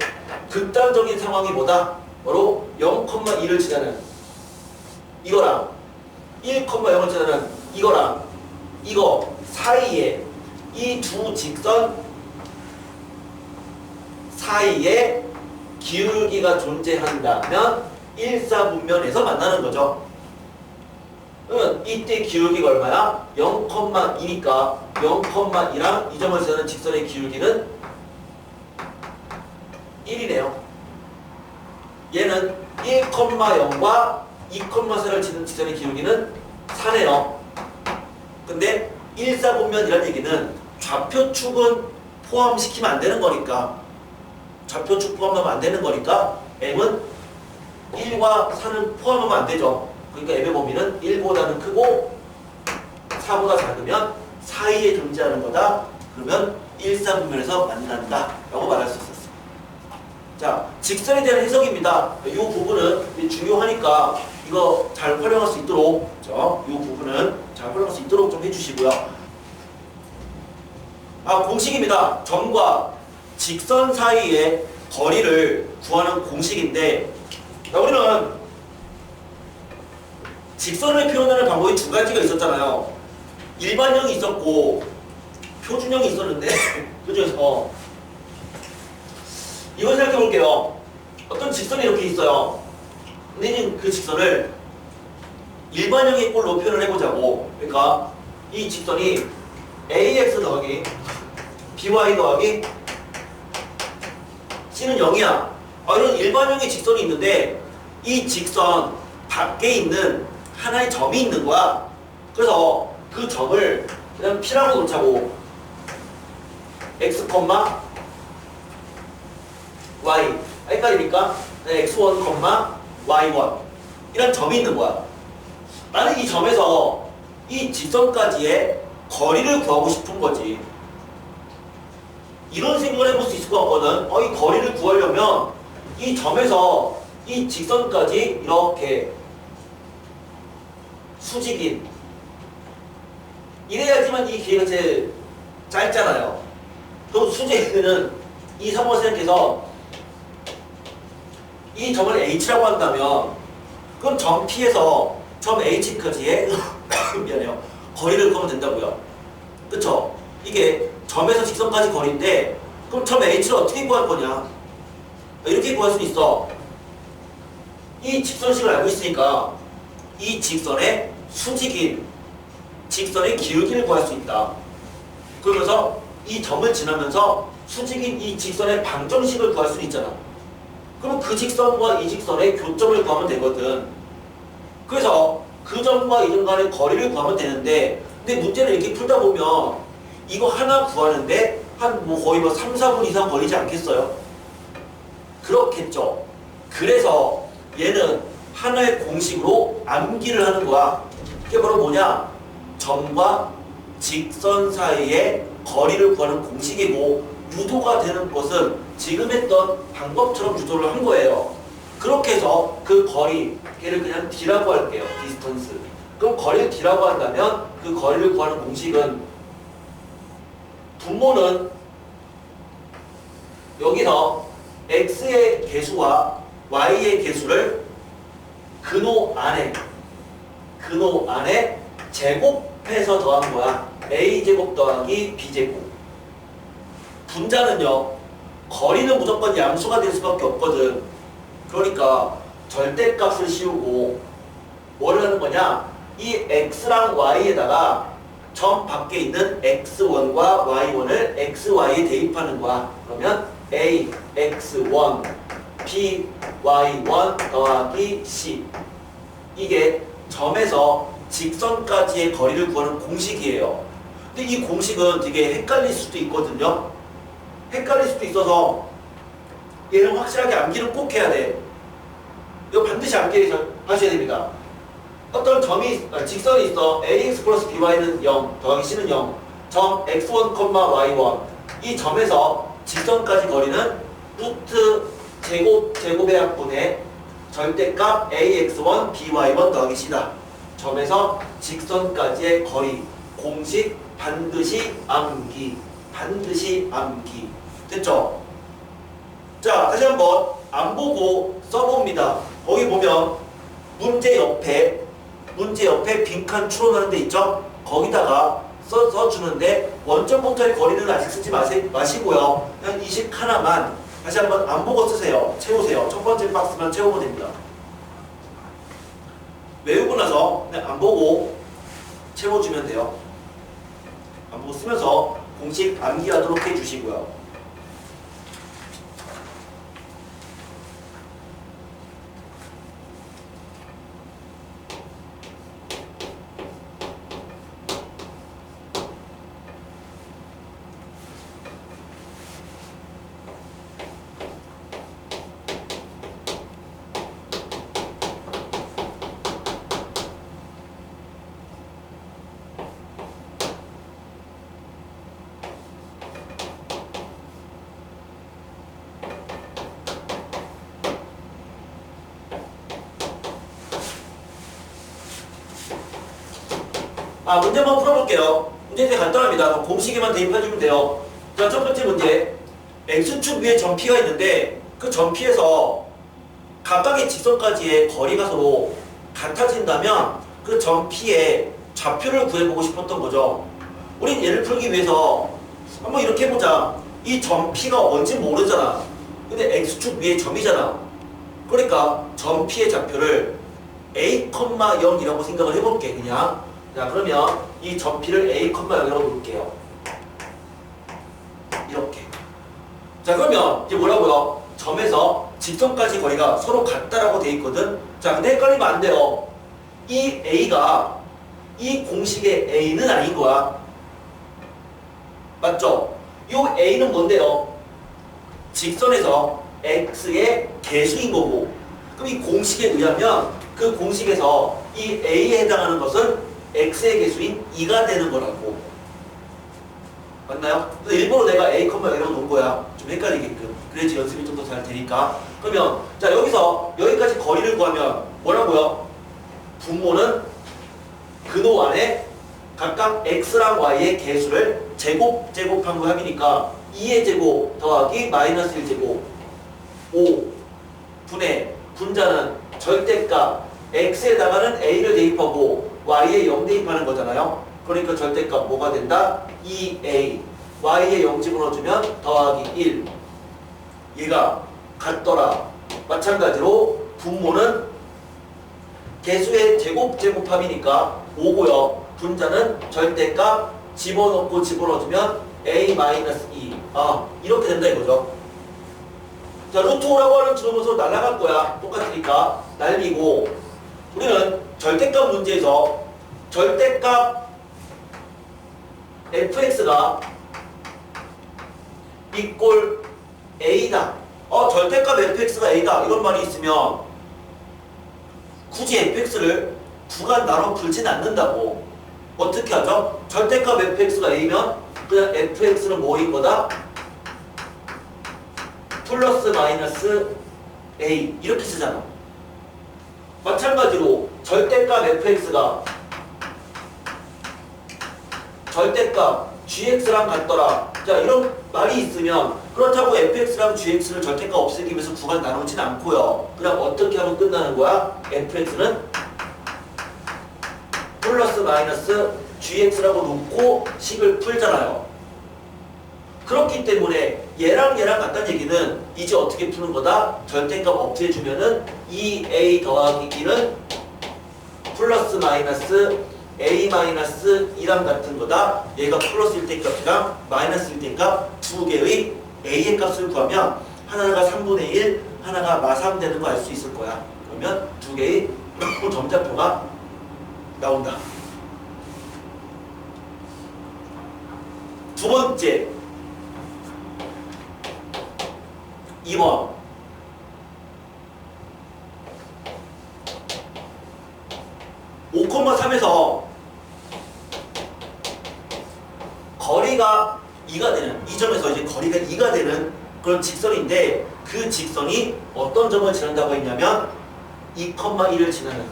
극단적인 상황이 뭐다? 바로 0,2를 지나는 이거랑 1,0을 지나는 이거랑 이거 사이에 이 두 직선 사이에 기울기가 존재한다면 1사분면에서 만나는 거죠. 이때 기울기가 얼마야? 0,2니까 0,2랑 이 점을 지나는 직선의 기울기는 1이네요. 얘는 1,0과 2,4를 지는 직선의 기울기는 4네요. 근데 1사분면이라는 얘기는 좌표축은 포함시키면 안 되는 거니까, 좌표축 포함하면 안 되는 거니까 m은 1과 4는 포함하면 안 되죠. 그러니까 m의 범위는 1보다는 크고 4보다 작으면 사이에 존재하는 거다. 그러면 1사분면에서 만난다 라고 말할 수 있었어. 자, 직선에 대한 해석입니다. 이 부분은 중요하니까 이거 잘 활용할 수 있도록, 이 부분은 잘 활용할 수 있도록 좀 해주시고요. 공식입니다. 점과 직선 사이의 거리를 구하는 공식인데, 우리는 직선을 표현하는 방법이 두 가지가 있었잖아요. 일반형이 있었고 표준형이 있었는데 그 중에서 이걸 생각해 볼게요. 어떤 직선이 이렇게 있어요. 근데 이제 그 직선을 일반형의 꼴로 표현을 해보자고. 그러니까 이 직선이 ax 더하기 by 더하기 c는 0이야. 이런 일반형의 직선이 있는데 이 직선 밖에 있는 하나의 점이 있는 거야. 그래서 그 점을 그냥 p라고 놓자고. x, y 헷갈리니까 x1, y1 이런 점이 있는 거야. 나는 이 점에서 이 직선까지의 거리를 구하고 싶은 거지. 이런 생각을 해볼 수 있을 것 같거든. 이 거리를 구하려면 이 점에서 이 직선까지 이렇게 수직인 이래야지만 이 길이가 제일 짧잖아요. 그럼 수직은 이 삼각형에서 이 점을 h라고 한다면 그럼 점 P에서 점 h까지의 미안해요. 거리를 구하면 된다고요. 그쵸? 이게 점에서 직선까지 거리인데 그럼 점 h를 어떻게 구할 거냐? 이렇게 구할 수 있어. 이 직선식을 알고 있으니까 이 직선의 수직인 직선의 기울기를 구할 수 있다. 그러면서 이 점을 지나면서 수직인 이 직선의 방정식을 구할 수 있잖아. 그럼 그 직선과 이 직선의 교점을 구하면 되거든. 그래서 그 점과 이 점 간의 거리를 구하면 되는데 근데 문제를 이렇게 풀다 보면 이거 하나 구하는데 한 거의 3, 4분 이상 걸리지 않겠어요? 그렇겠죠. 그래서 얘는 하나의 공식으로 암기를 하는 거야. 그게 바로 뭐냐? 점과 직선 사이의 거리를 구하는 공식이고 유도가 되는 것은 지금 했던 방법처럼 유도를 한 거예요. 그렇게 해서 그 거리, 걔를 그냥 d라고 할게요. 디스턴스. 그럼 거리를 d라고 한다면 그 거리를 구하는 공식은 분모는 여기서 x의 개수와 y의 개수를 근호 안에 제곱해서 더한 거야. a제곱 더하기 b제곱. 분자는요, 거리는 무조건 양수가 될 수밖에 없거든. 그러니까 절대값을 씌우고 뭘 하는 거냐? 이 x랑 y에다가 점 밖에 있는 x1과 y1을 xy에 대입하는 거야. 그러면 a, x1, b, y1 더하기 c. 이게 점에서 직선까지의 거리를 구하는 공식이에요. 근데 이 공식은 되게 헷갈릴 수도 있거든요. 헷갈릴 수도 있어서 얘는 확실하게 암기를 꼭 해야 돼. 이거 반드시 암기하셔야 됩니다. 어떤 직선이 있어. ax 플러스 by는 0 더하기 c는 0. 점 x1, y1 이 점에서 직선까지 거리는 루트 제곱의 합분의 절대값 ax1, by1 더하기 c다. 점에서 직선까지의 거리 공식 반드시 암기. 됐죠? 자, 다시 한번 안 보고 써봅니다. 거기 보면 문제 옆에 빈칸 추론하는 데 있죠? 거기다가 써주는데 원점부터의 거리는 아직 쓰지 마시고요. 그냥 이 식 하나만 다시 한번 안 보고 쓰세요. 채우세요. 첫 번째 박스만 채우면 됩니다. 외우고 나서 그냥 안 보고 채워주면 돼요. 안 보고 쓰면서 공식 암기하도록 해주시고요. 문제 한번 풀어볼게요. 문제 되게 간단합니다. 공식에만 대입해주면 돼요. 자, 첫 번째 문제. x축 위에 점 P가 있는데 그 점 P에서 각각의 직선까지의 거리가 서로 같아진다면 그 점 P의 좌표를 구해보고 싶었던 거죠. 우린 얘를 풀기 위해서 한번 이렇게 해보자. 이 점 P가 뭔지 모르잖아. 근데 x축 위에 점이잖아. 그러니까 점피의 좌표를 a,0이라고 생각을 해볼게 그냥. 자 그러면 이 점피를 a,0이라고 놓을게요. 이렇게. 자 그러면 이제 뭐라고요? 점에서 직선까지 거리가 서로 같다라고 돼 있거든. 자 근데 헷갈리면 안 돼요. 이 a가 이 공식의 a는 아닌 거야. 맞죠? 요 a는 뭔데요? 직선에서 x의 개수인 거고, 그럼 이 공식에 의하면 그 공식에서 이 a에 해당하는 것은 x의 개수인 2가 되는 거라고. 맞나요? 그래서 일부러 내가 a,0이라고 놓은 거야. 좀 헷갈리게끔. 그래야지 연습이 좀 더 잘 되니까. 그러면 자 여기서 여기까지 거리를 구하면 뭐라고요? 분모는 근호 안에 각각 x랑 y의 개수를 제곱한 거 합이니까 2의 제곱 더하기 마이너스 1제곱 5 분의 분자는 절대값 x에다가는 a를 대입하고 y에 0 대입하는 거잖아요. 그러니까 절대값 뭐가 된다? 2a y에 0 집어넣어주면 더하기 1 얘가 같더라. 마찬가지로 분모는 개수의 제곱합이니까 5고요. 분자는 절대값 집어넣고 집어넣어주면 a-2 이렇게 된다 이거죠. 자 루트 5라고 하는 주름으로 날아갈 거야. 똑같으니까 날리고, 우리는 절대값 문제에서 절대값 fx가 이꼴 a다. 절대값 fx가 a다 이런 말이 있으면 굳이 fx를 구간 나눠 풀진 않는다고. 어떻게 하죠? 절대값 fx가 a면 그냥 fx는 뭐인 거다? 플러스 마이너스 a 이렇게 쓰잖아. 마찬가지로 절대값 fx가 절대값 gx랑 같더라. 자 이런 말이 있으면 그렇다고 fx랑 gx를 절대값 없애기 위해서 구간 나누진 않고요. 그냥 어떻게 하면 끝나는 거야? fx는 플러스 마이너스 gx라고 놓고 식을 풀잖아요. 그렇기 때문에 얘랑 같다는 얘기는 이제 어떻게 푸는 거다? 절대값 없애주면은 2a 더하기 1은 플러스 마이너스 a 마이너스 2랑 같은 거다. 얘가 플러스 1대 값이랑 마이너스 1대 값 두 개의 a의 값을 구하면 하나가 3분의 1, 하나가 마3 되는 거 알 수 있을 거야. 그러면 두 개의 점자표가 나온다. 두 번째 2번 (5,3에서) 거리가 2가 되는, 이 점에서 이제 거리가 2가 되는 그런 직선인데, 그 직선이 어떤 점을 지난다고 했냐면 2,1을 지나는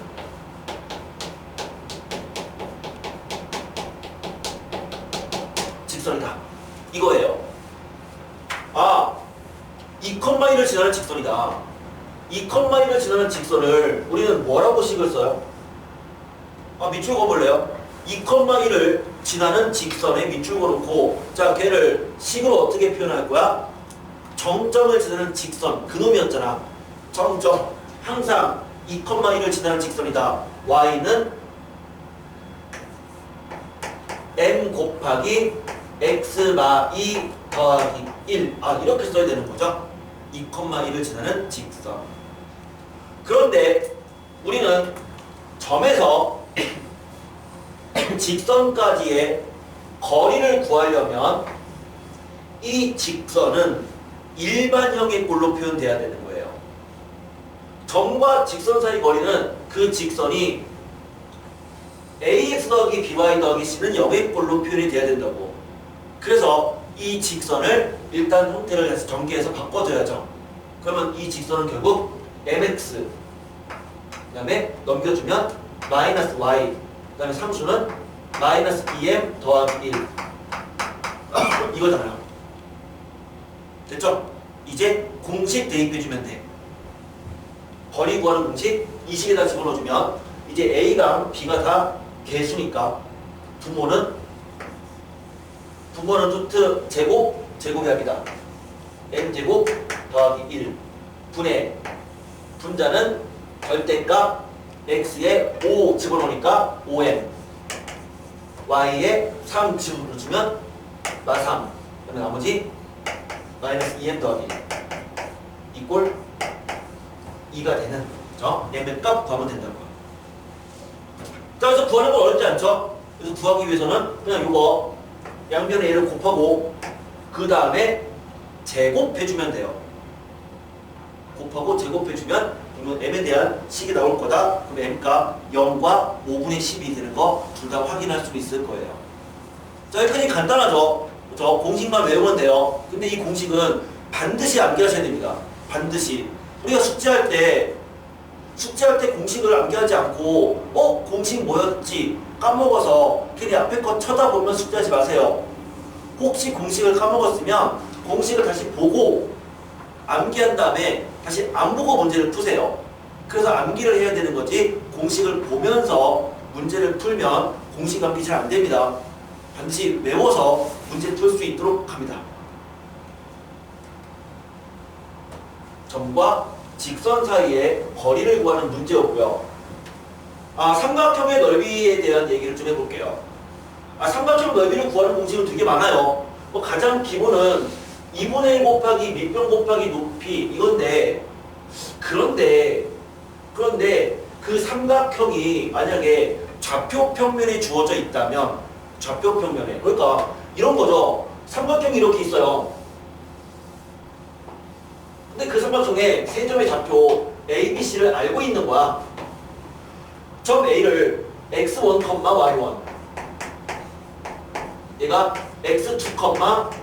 직선이다 이거예요. 2,1을 지나는 직선이다. 2,1을 지나는 직선을 우리는 뭐라고 식을 써요? 밑줄 그어볼래요? 2,1을 지나는 직선에 밑줄 그어놓고, 자 걔를 식으로 어떻게 표현할 거야? 정점을 지나는 직선, 그놈이었잖아. 정점, 항상 2,1을 지나는 직선이다. y는 m 곱하기 x-2 더하기 1 이렇게 써야 되는 거죠. 2,1을 지나는 직선. 그런데 우리는 점에서 직선까지의 거리를 구하려면 이 직선은 일반형의 꼴로 표현돼야 되는 거예요. 점과 직선 사이 거리는 그 직선이 ax 더하기 by 더하기 c는 0의 꼴로 표현이 돼야 된다고. 그래서 이 직선을 일단 형태를 해서 전개해서 바꿔줘야죠. 그러면 이 직선은 결국 mx, 그 다음에 넘겨주면 마이너스 y, 그 다음에 상수는 마이너스 2m 더하기 1 이거잖아요. 됐죠? 이제 공식 대입해주면 돼. 거리 구하는 공식 이 식에다 집어넣어주면 이제 a랑 b가 다 개수니까 분모는 루트 제곱의 합이다. n제곱 더하기 1 분의 분자는 절대값 x에 5 집어넣으니까 5m, y에 3 집어넣으면 마3, 그다음에 나머지 마이너스 2m 더하기 이꼴 2가 되는 m의 값 구하면 된다는 거야. 자, 그래서 구하는 건 어렵지 않죠? 그래서 구하기 위해서는 그냥 이거 양변의 a를 곱하고 그 다음에 제곱해주면 돼요. 곱하고 제곱해주면 그러면 m에 대한 식이 나올 거다. 그럼 m값 0과 5분의 10이 되는 거 둘 다 확인할 수 있을 거예요. 자, 여기까지 간단하죠? 저 공식만 외우면 돼요. 근데 이 공식은 반드시 암기하셔야 됩니다. 반드시. 우리가 숙제할 때 공식을 암기하지 않고 공식 뭐였지 까먹어서 괜히 앞에 거 쳐다보면 숙제하지 마세요. 혹시 공식을 까먹었으면 공식을 다시 보고 암기한 다음에 다시 안 보고 문제를 푸세요. 그래서 암기를 해야 되는 거지 공식을 보면서 문제를 풀면 공식 암기 잘 안 됩니다. 반드시 외워서 문제 풀 수 있도록 합니다. 점과 직선 사이의 거리를 구하는 문제였고요. 삼각형의 넓이에 대한 얘기를 좀 해볼게요. 삼각형 넓이를 구하는 공식은 되게 많아요. 가장 기본은 2분의 1 곱하기 밑변 곱하기 높이 이건데 그런데 그 삼각형이 만약에 좌표 평면에 주어져 있다면 좌표 평면에 그러니까 이런 거죠. 삼각형이 이렇게 있어요. 근데 그 삼각형에 세 점의 좌표 A, B, C를 알고 있는 거야. 점 A를 x1, y1 얘가 x2,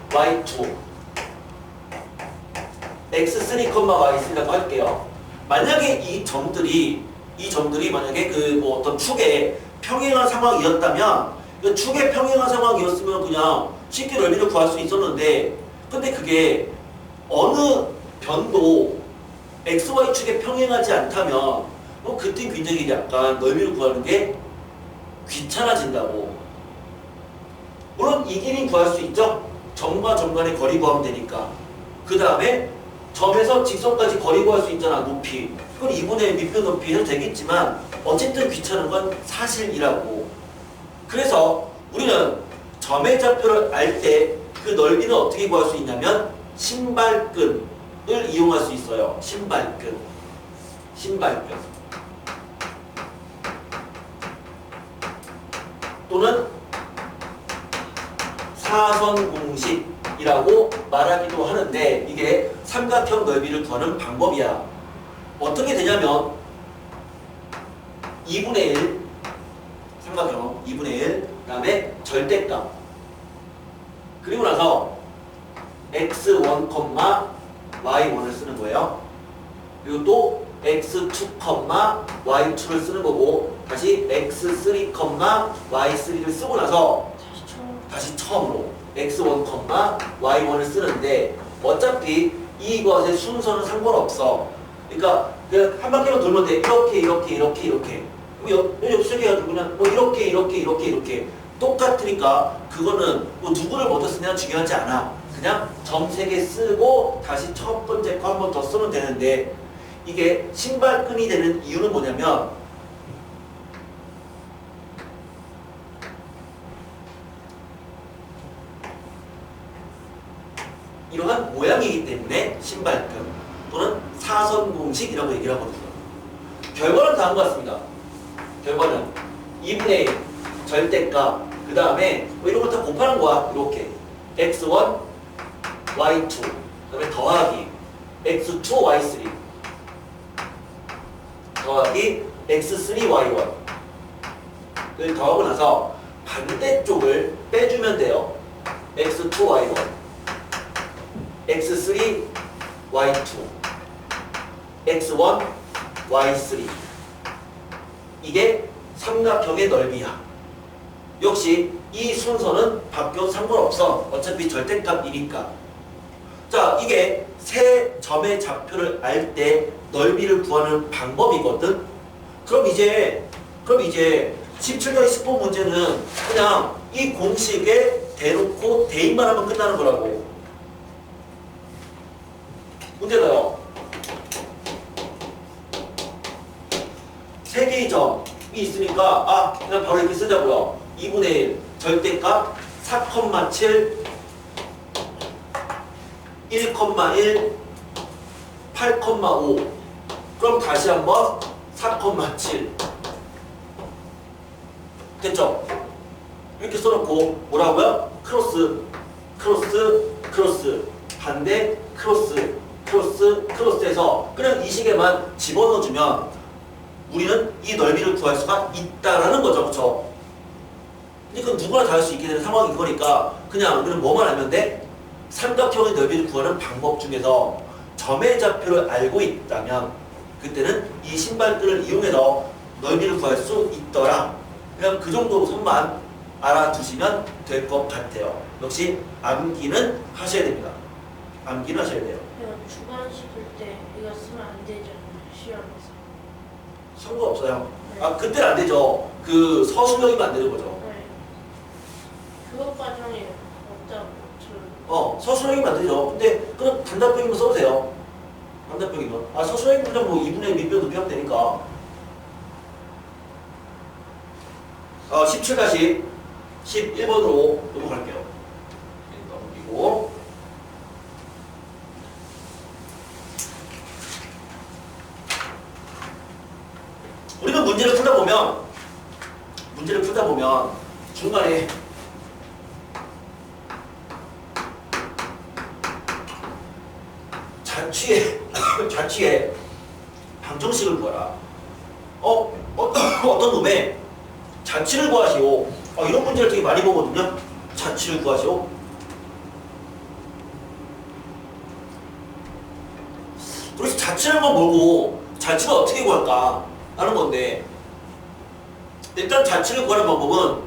y2 x3, y3라고 할게요. 만약에 이 점들이 만약에 그 어떤 축에 평행한 상황이었다면 그 축에 평행한 상황이었으면 그냥 쉽게 넓이를 구할 수 있었는데 근데 그게 어느 변도 XY 축에 평행하지 않다면 그때 굉장히 약간 넓이를 구하는 게 귀찮아진다고. 물론 이 길이 구할 수 있죠. 점과 점 간의 거리 구하면 되니까. 그 다음에 점에서 직선까지 거리 구할 수 있잖아. 높이. 그건 2분의 밑변 높이 해도 되겠지만 어쨌든 귀찮은 건 사실이라고. 그래서 우리는 점의 좌표를 알 때 그 넓이는 어떻게 구할 수 있냐면 신발끈을 이용할 수 있어요. 신발끈. 또는 사선 공식이라고 말하기도 하는데 이게 삼각형 넓이를 구하는 방법이야. 어떻게 되냐면 2분의 1 삼각형 2분의 1 그다음에 절대값 그리고 나서 x1, y1을 쓰는 거예요. 그리고 또 x2, y2를 쓰는 거고 다시 x3, y3를 쓰고 나서 다시 처음으로 x1, y1을 쓰는데 어차피 이것의 순서는 상관없어. 그러니까 한 바퀴만 돌면 돼. 이렇게 옆세게 해가지고 그냥 이렇게 똑같으니까 그거는 누구를 먼저 쓰냐 중요하지 않아. 그냥 점 3개 쓰고 다시 첫 번째 거 한 번 더 쓰면 되는데 이게 신발끈이 되는 이유는 뭐냐면 이러한 모양이기 때문에 신발끈 또는 사선 공식이라고 얘기를 하거든요. 결과는 다음과 같습니다. 결과는 2분의 1 절대값 그 다음에 이런 걸 다 곱하는 거야. 이렇게 x1, y2 그 다음에 더하기 x2, y3 더하기 x3, y1 을 더하고 나서 반대쪽을 빼주면 돼요. x2, y1 x3, y2 x1, y3 이게 삼각형의 넓이야. 역시 이 순서는 바뀌어도 상관없어. 어차피 절대값이니까. 자, 이게 세 점의 좌표를 알 때 넓이를 구하는 방법이거든. 그럼 이제 17-10번 문제는 그냥 이 공식에 대놓고 대입만 하면 끝나는 거라고. 문제가요. 세 개의 점이 있으니까 그냥 바로 이렇게 쓰자고요. 2분의 1 절대값 4,7 1,1 8,5 그럼 다시 한번 4,7 됐죠? 이렇게 써놓고 뭐라고요? 크로스 반대 크로스 해서 그냥 이 식에만 집어넣어주면 우리는 이 넓이를 구할 수가 있다라는 거죠. 그쵸? 그러니까 누구나 다 할 수 있게 되는 상황인 거니까 그냥 우리는 뭐만 알면 돼? 삼각형의 넓이를 구하는 방법 중에서 점의 좌표를 알고 있다면 그때는 이 신발들을 이용해서 넓이를 구할 수 있더라. 그냥 그 정도 선만 알아두시면 될 것 같아요. 역시 암기는 하셔야 됩니다. 암기는 하셔야 돼요. 주관식일 때 이거 쓰면 안 되잖아요. 시험에서. 상관없어요. 네. 그때는 안 되죠. 그 서술형이면 안 되는 거죠. 네. 그거 과정이 없다고. 서술형이면 안 되죠. 근데 그럼 단답형이면 써도 돼요. 단답형이면. 서술형이면 그냥 뭐 2분의 밑변 높이 하면 되니까. 17-11번으로 넘어갈게요. 넘기고. 우리는 문제를 풀다 보면 중간에 자취에 방정식을 구하라. 어떤 놈의 자취를 구하시오. 이런 문제를 되게 많이 보거든요. 자취를 구하시오. 그래서 자취라는 건 뭐고 자취가 어떻게 구할까 하는 건데 일단 자취를 구하는 방법은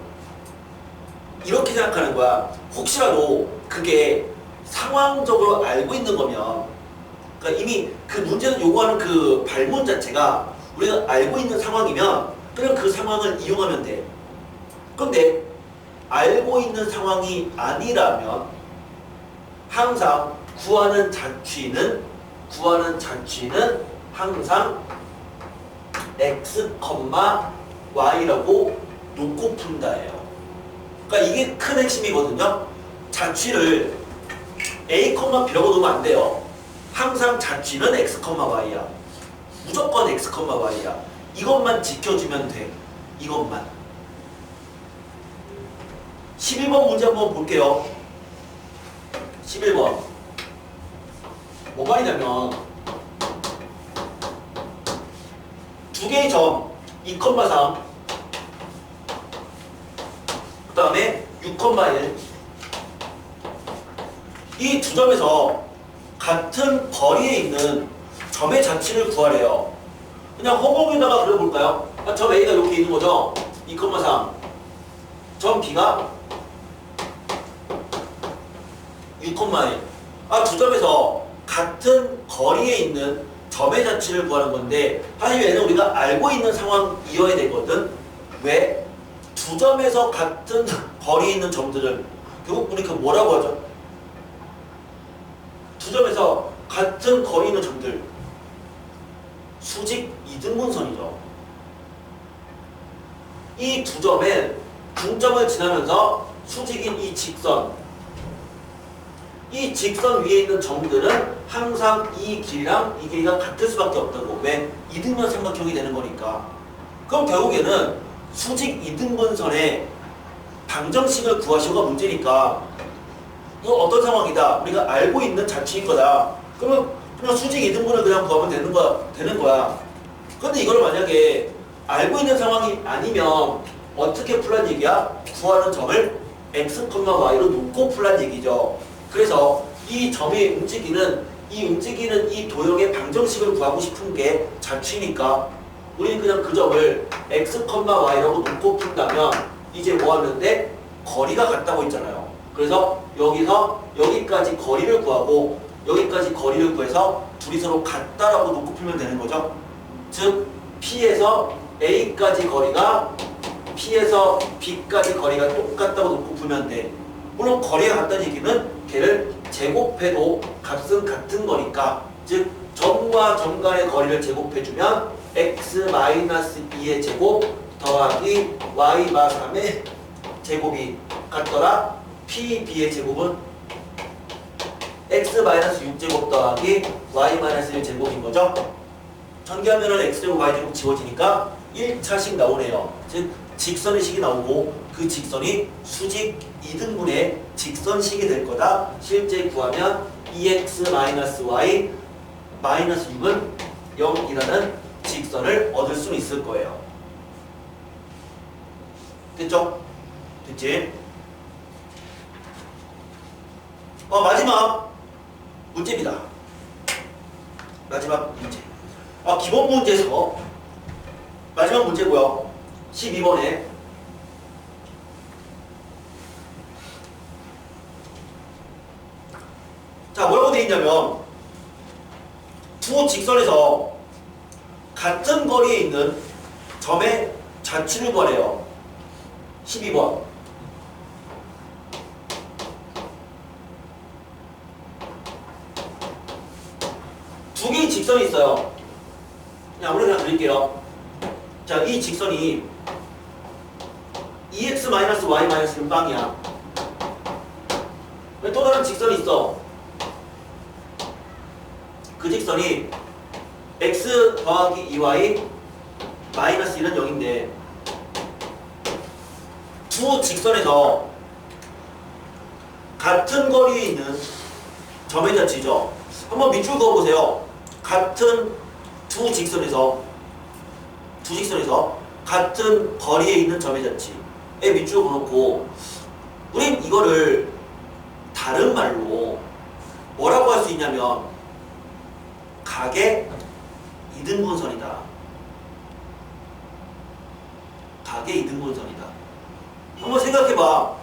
이렇게 생각하는 거야. 혹시라도 그게 상황적으로 알고 있는 거면 그러니까 이미 그 문제는 요구하는 그 발문 자체가 우리가 알고 있는 상황이면 그냥 그 상황을 이용하면 돼. 그런데 알고 있는 상황이 아니라면 항상 구하는 자취는 항상 x, y라고 놓고 푼다예요. 그러니까 이게 큰 핵심이거든요. 자취를 a, b라고 놓으면 안 돼요. 항상 자취는 x, y야. 무조건 x, y야. 이것만 지켜주면 돼. 이것만. 11번 문제 한번 볼게요. 11번. 뭐 말이냐면 두 개의 점 2,3 그 다음에 6,1 이 두 점에서 같은 거리에 있는 점의 자취를 구하래요. 그냥 허공에다가 그려볼까요? 점 A가 이렇게 있는 거죠? 2,3 점 B가 6,1 두 점에서 같은 거리에 있는 점의 자취를 구하는 건데 사실 얘는 우리가 알고 있는 상황이어야 되거든. 왜? 두 점에서 같은 거리에 있는 점들은 결국 우리 그 뭐라고 하죠? 두 점에서 같은 거리에 있는 점들 수직 이등분선이죠. 이 두 점의 중점을 지나면서 수직인 이 직선 위에 있는 점들은 항상 이 길이랑 이 길이가 같을 수밖에 없다고. 왜? 이등변 삼각형이 되는 거니까. 그럼 결국에는 수직 이등분선의 방정식을 구하시오가 문제니까 이거 어떤 상황이다. 우리가 알고 있는 자취인 거다. 그러면 그냥 수직 이등분을 그냥 구하면 되는 거야. 그런데 이걸 만약에 알고 있는 상황이 아니면 어떻게 풀란 얘기야? 구하는 점을 x, y로 놓고 풀란 얘기죠. 그래서 이 점이 움직이는 이 도형의 방정식을 구하고 싶은 게 자취니까 우리는 그냥 그 점을 x, y라고 놓고 푼다면 이제 뭐 하면 돼? 거리가 같다고 했잖아요. 그래서 여기서 여기까지 거리를 구하고 여기까지 거리를 구해서 둘이 서로 같다라고 놓고 풀면 되는 거죠. 즉 P에서 A까지 거리가 P에서 B까지 거리가 똑같다고 놓고 풀면 돼. 물론 거리가 같다는 얘기는 걔를 제곱해도 값은 같은 거니까 즉 점과 점 간의 거리를 제곱해주면 x-2의 제곱 더하기 y-3의 제곱이 같더라. pb의 제곱은 x-6제곱 더하기 y-1제곱인 거죠. 전개하면은 x제곱 y제곱 지워지니까 1차식 나오네요. 즉 직선의 식이 나오고 그 직선이 수직 2등분의 직선식이 될 거다. 실제 구하면 2x-y 마이너스 6은 0이라는 직선을 얻을 수 있을 거예요. 됐죠? 됐지? 마지막 문제입니다. 마지막 문제. 기본 문제에서 마지막 문제고요. 12번에 자, 뭐라고 되어 있냐면 두 직선에서 같은 거리에 있는 점의 좌측을 구하래요. 12번. 두 개의 직선이 있어요. 아무래도 그냥 드릴게요. 자, 이 직선이 2x-y-는 빵이야. 또 다른 직선이 있어. 그 직선이 x 더하기 2y 마이너스 1은 0인데 두 직선에서 같은 거리에 있는 점의 좌측이죠. 한번 밑줄 그어보세요. 같은 두 직선에서 같은 거리에 있는 점의 좌측에 밑줄 그어놓고 우린 이거를 다른 말로 뭐라고 할 수 있냐면 각의 이등분선이다. 각의 이등분선이다. 한번 생각해봐.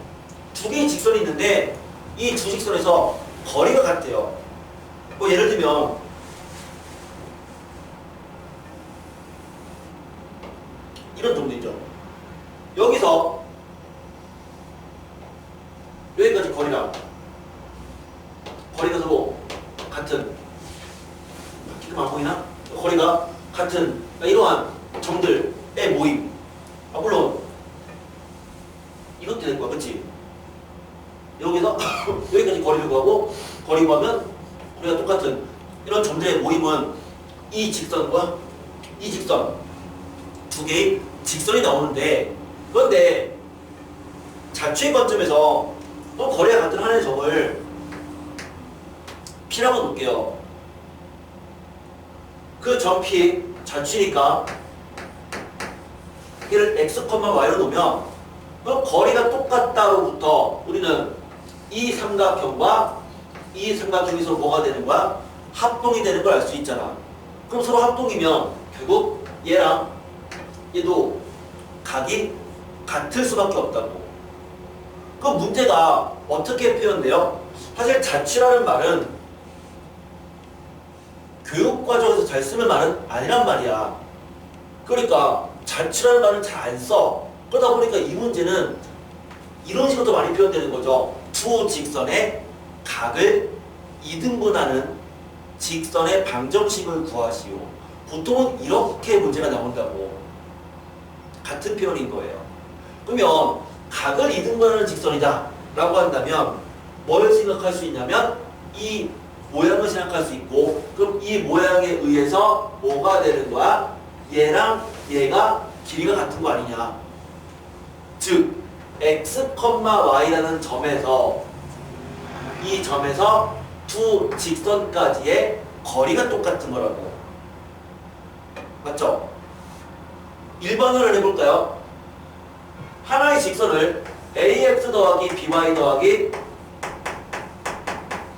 두 개의 직선이 있는데 이 두 직선에서 거리가 같대요. 예를 들면 이런 정도있죠. 여기서 여기까지 거리가 서로 같은, 지금 안 보이나? 거리가 같은 이러한 점들의 모임. 물론 이렇게 될 거야, 그렇지? 여기서 여기까지 거리를 구하고 거리 구하면 거리가 똑같은 이런 점들의 모임은 이 직선과 이 직선 두 개의 직선이 나오는데, 그런데 자취의 관점에서 또 거리가 같은 하나의 점을 P라고 놓을게요. 그 점 P 자취니까 이를 x, y로 놓으면 거리가 똑같다로부터 우리는 이 삼각형과 이 삼각형이 서로 뭐가 되는 거야? 합동이 되는 걸 알 수 있잖아. 그럼 서로 합동이면 결국 얘랑 얘도 각이 같을 수밖에 없다고. 그 문제가 어떻게 표현돼요? 사실 자취라는 말은 교육과정에서 잘 쓰는 말은 아니란 말이야. 그러니까 자취라는 말은 잘 안 써. 그러다 보니까 이 문제는 이런 식으로 더 많이 표현되는 거죠. 두 직선의 각을 이등분하는 직선의 방정식을 구하시오. 보통은 이렇게 문제가 나온다고. 같은 표현인 거예요. 그러면 각을 이등분하는 직선이다 라고 한다면 뭘 생각할 수 있냐면 이 모양을 생각할 수 있고, 그럼 이 모양에 의해서 뭐가 되는 거야? 얘랑 얘가 길이가 같은 거 아니냐. 즉 x, y라는 점에서 이 점에서 두 직선까지의 거리가 똑같은 거라고. 맞죠? 일반화를 해볼까요? 하나의 직선을 ax 더하기 by 더하기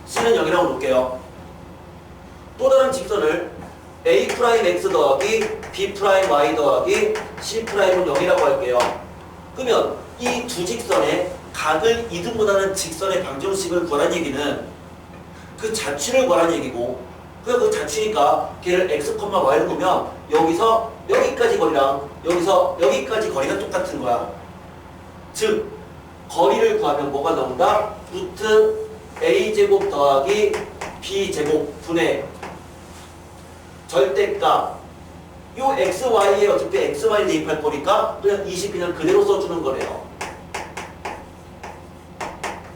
c는 0이라고 놓을게요. 또 다른 직선을 a'x 더하기 b'y 더하기 c'은 0이라고 할게요. 그러면 이 두 직선의 각을 이등분하는 직선의 방정식을 구하라는 얘기는 그 자취를 구하라는 얘기고, 그 자취니까 걔를 x, y를 보면 여기서 여기까지 거리랑 여기서 여기까지 거리가 똑같은 거야. 즉 거리를 구하면 뭐가 나온다? 루트 a제곱 더하기 b제곱 분의 절대값 요 xy에 어차피 xy 대입할 거니까 그냥 20 그냥 그대로 써주는 거네요.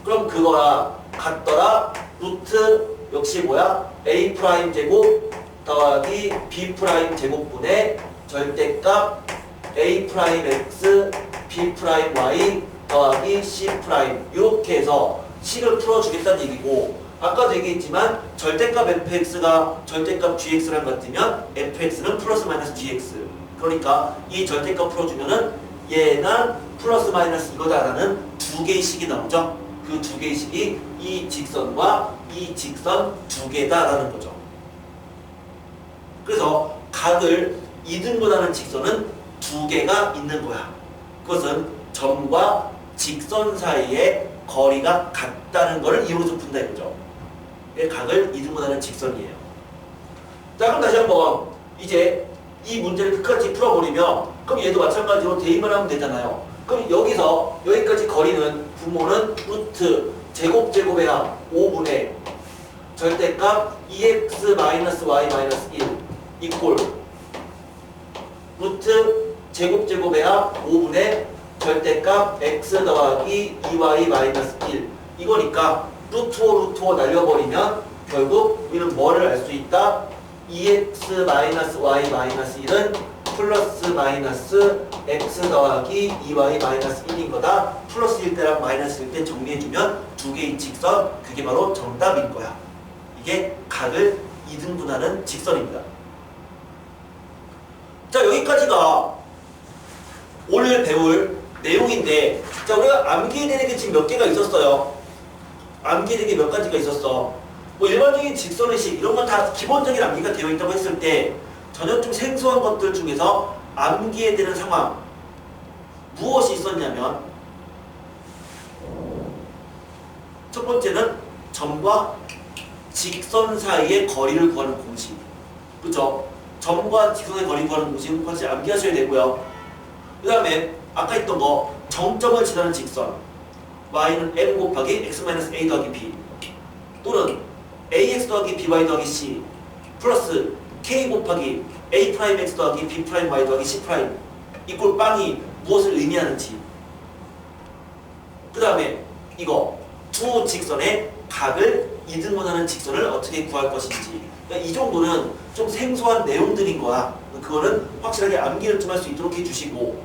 그럼 그거랑 같더라. 루트 역시 뭐야? a 프라임 제곱 더하기 b 프라임 제곱분의 절대값 a 프라임 x b 프라임 y 더하기 c 프라임 이렇게 해서 식을 풀어주겠다는 얘기고, 아까도 얘기했지만 절대값 fx가 절대값 gx랑 같으면 fx는 플러스 마이너스 gx, 그러니까 이 절대값 풀어주면은 얘는 플러스 마이너스 이거다라는 두 개의 식이 나오죠. 그 두 개의 식이 이 직선과 이 직선 두 개다라는 거죠. 그래서 각을 2등분하는 직선은 두 개가 있는 거야. 그것은 점과 직선 사이의 거리가 같다는 것을 이용해서 푼다 이거죠. 각을 2등분하는 직선이에요. 자, 그럼 다시 한번 이제 이 문제를 끝까지 풀어버리면 그럼 얘도 마찬가지로 대입을 하면 되잖아요. 그럼 여기서 여기까지 거리는 부모는 루트 제곱제곱의 합 5분의 절대값 2x-y-1 이꼴 루트 제곱제곱의 합 5분의 절대값 x 더하기 2y-1 이거니까 루트 5 날려버리면 결국 우리는 뭐를 알 수 있다? 2x-y-1은 플러스 마이너스 x 더하기 2y-1인 거다. 플러스 1 때랑 마이너스 1때 정리해주면 두 개의 직선, 그게 바로 정답인 거야. 이게 각을 2등분하는 직선입니다. 자, 여기까지가 오늘 배울 내용인데, 자, 우리가 암기되는 게 지금 몇 개가 있었어요. 암기되는 게 몇 가지가 있었어. 뭐 일반적인 직선의식 이런 건 다 기본적인 암기가 되어 있다고 했을 때 전혀 좀 생소한 것들 중에서 암기해야 되는 상황 무엇이 있었냐면, 첫 번째는 점과 직선 사이의 거리를 구하는 공식. 그렇죠? 점과 직선의 거리 구하는 공식은 사실 암기하셔야 되고요. 그 다음에 아까 했던 거 정점을 지나는 직선 y는 m 곱하기 x-a 더하기 b 또는 ax 더하기 by 더하기 c 플러스 k 곱하기 a 프라임 x 더하기 b 프라임 y 더하기 c 프라임 이꼴 빵이 무엇을 의미하는지, 그 다음에 이거 두 직선의 각을 2등분하는 직선을 어떻게 구할 것인지, 그러니까 이 정도는 좀 생소한 내용들인 거야. 그거는 확실하게 암기를 좀 할 수 있도록 해주시고,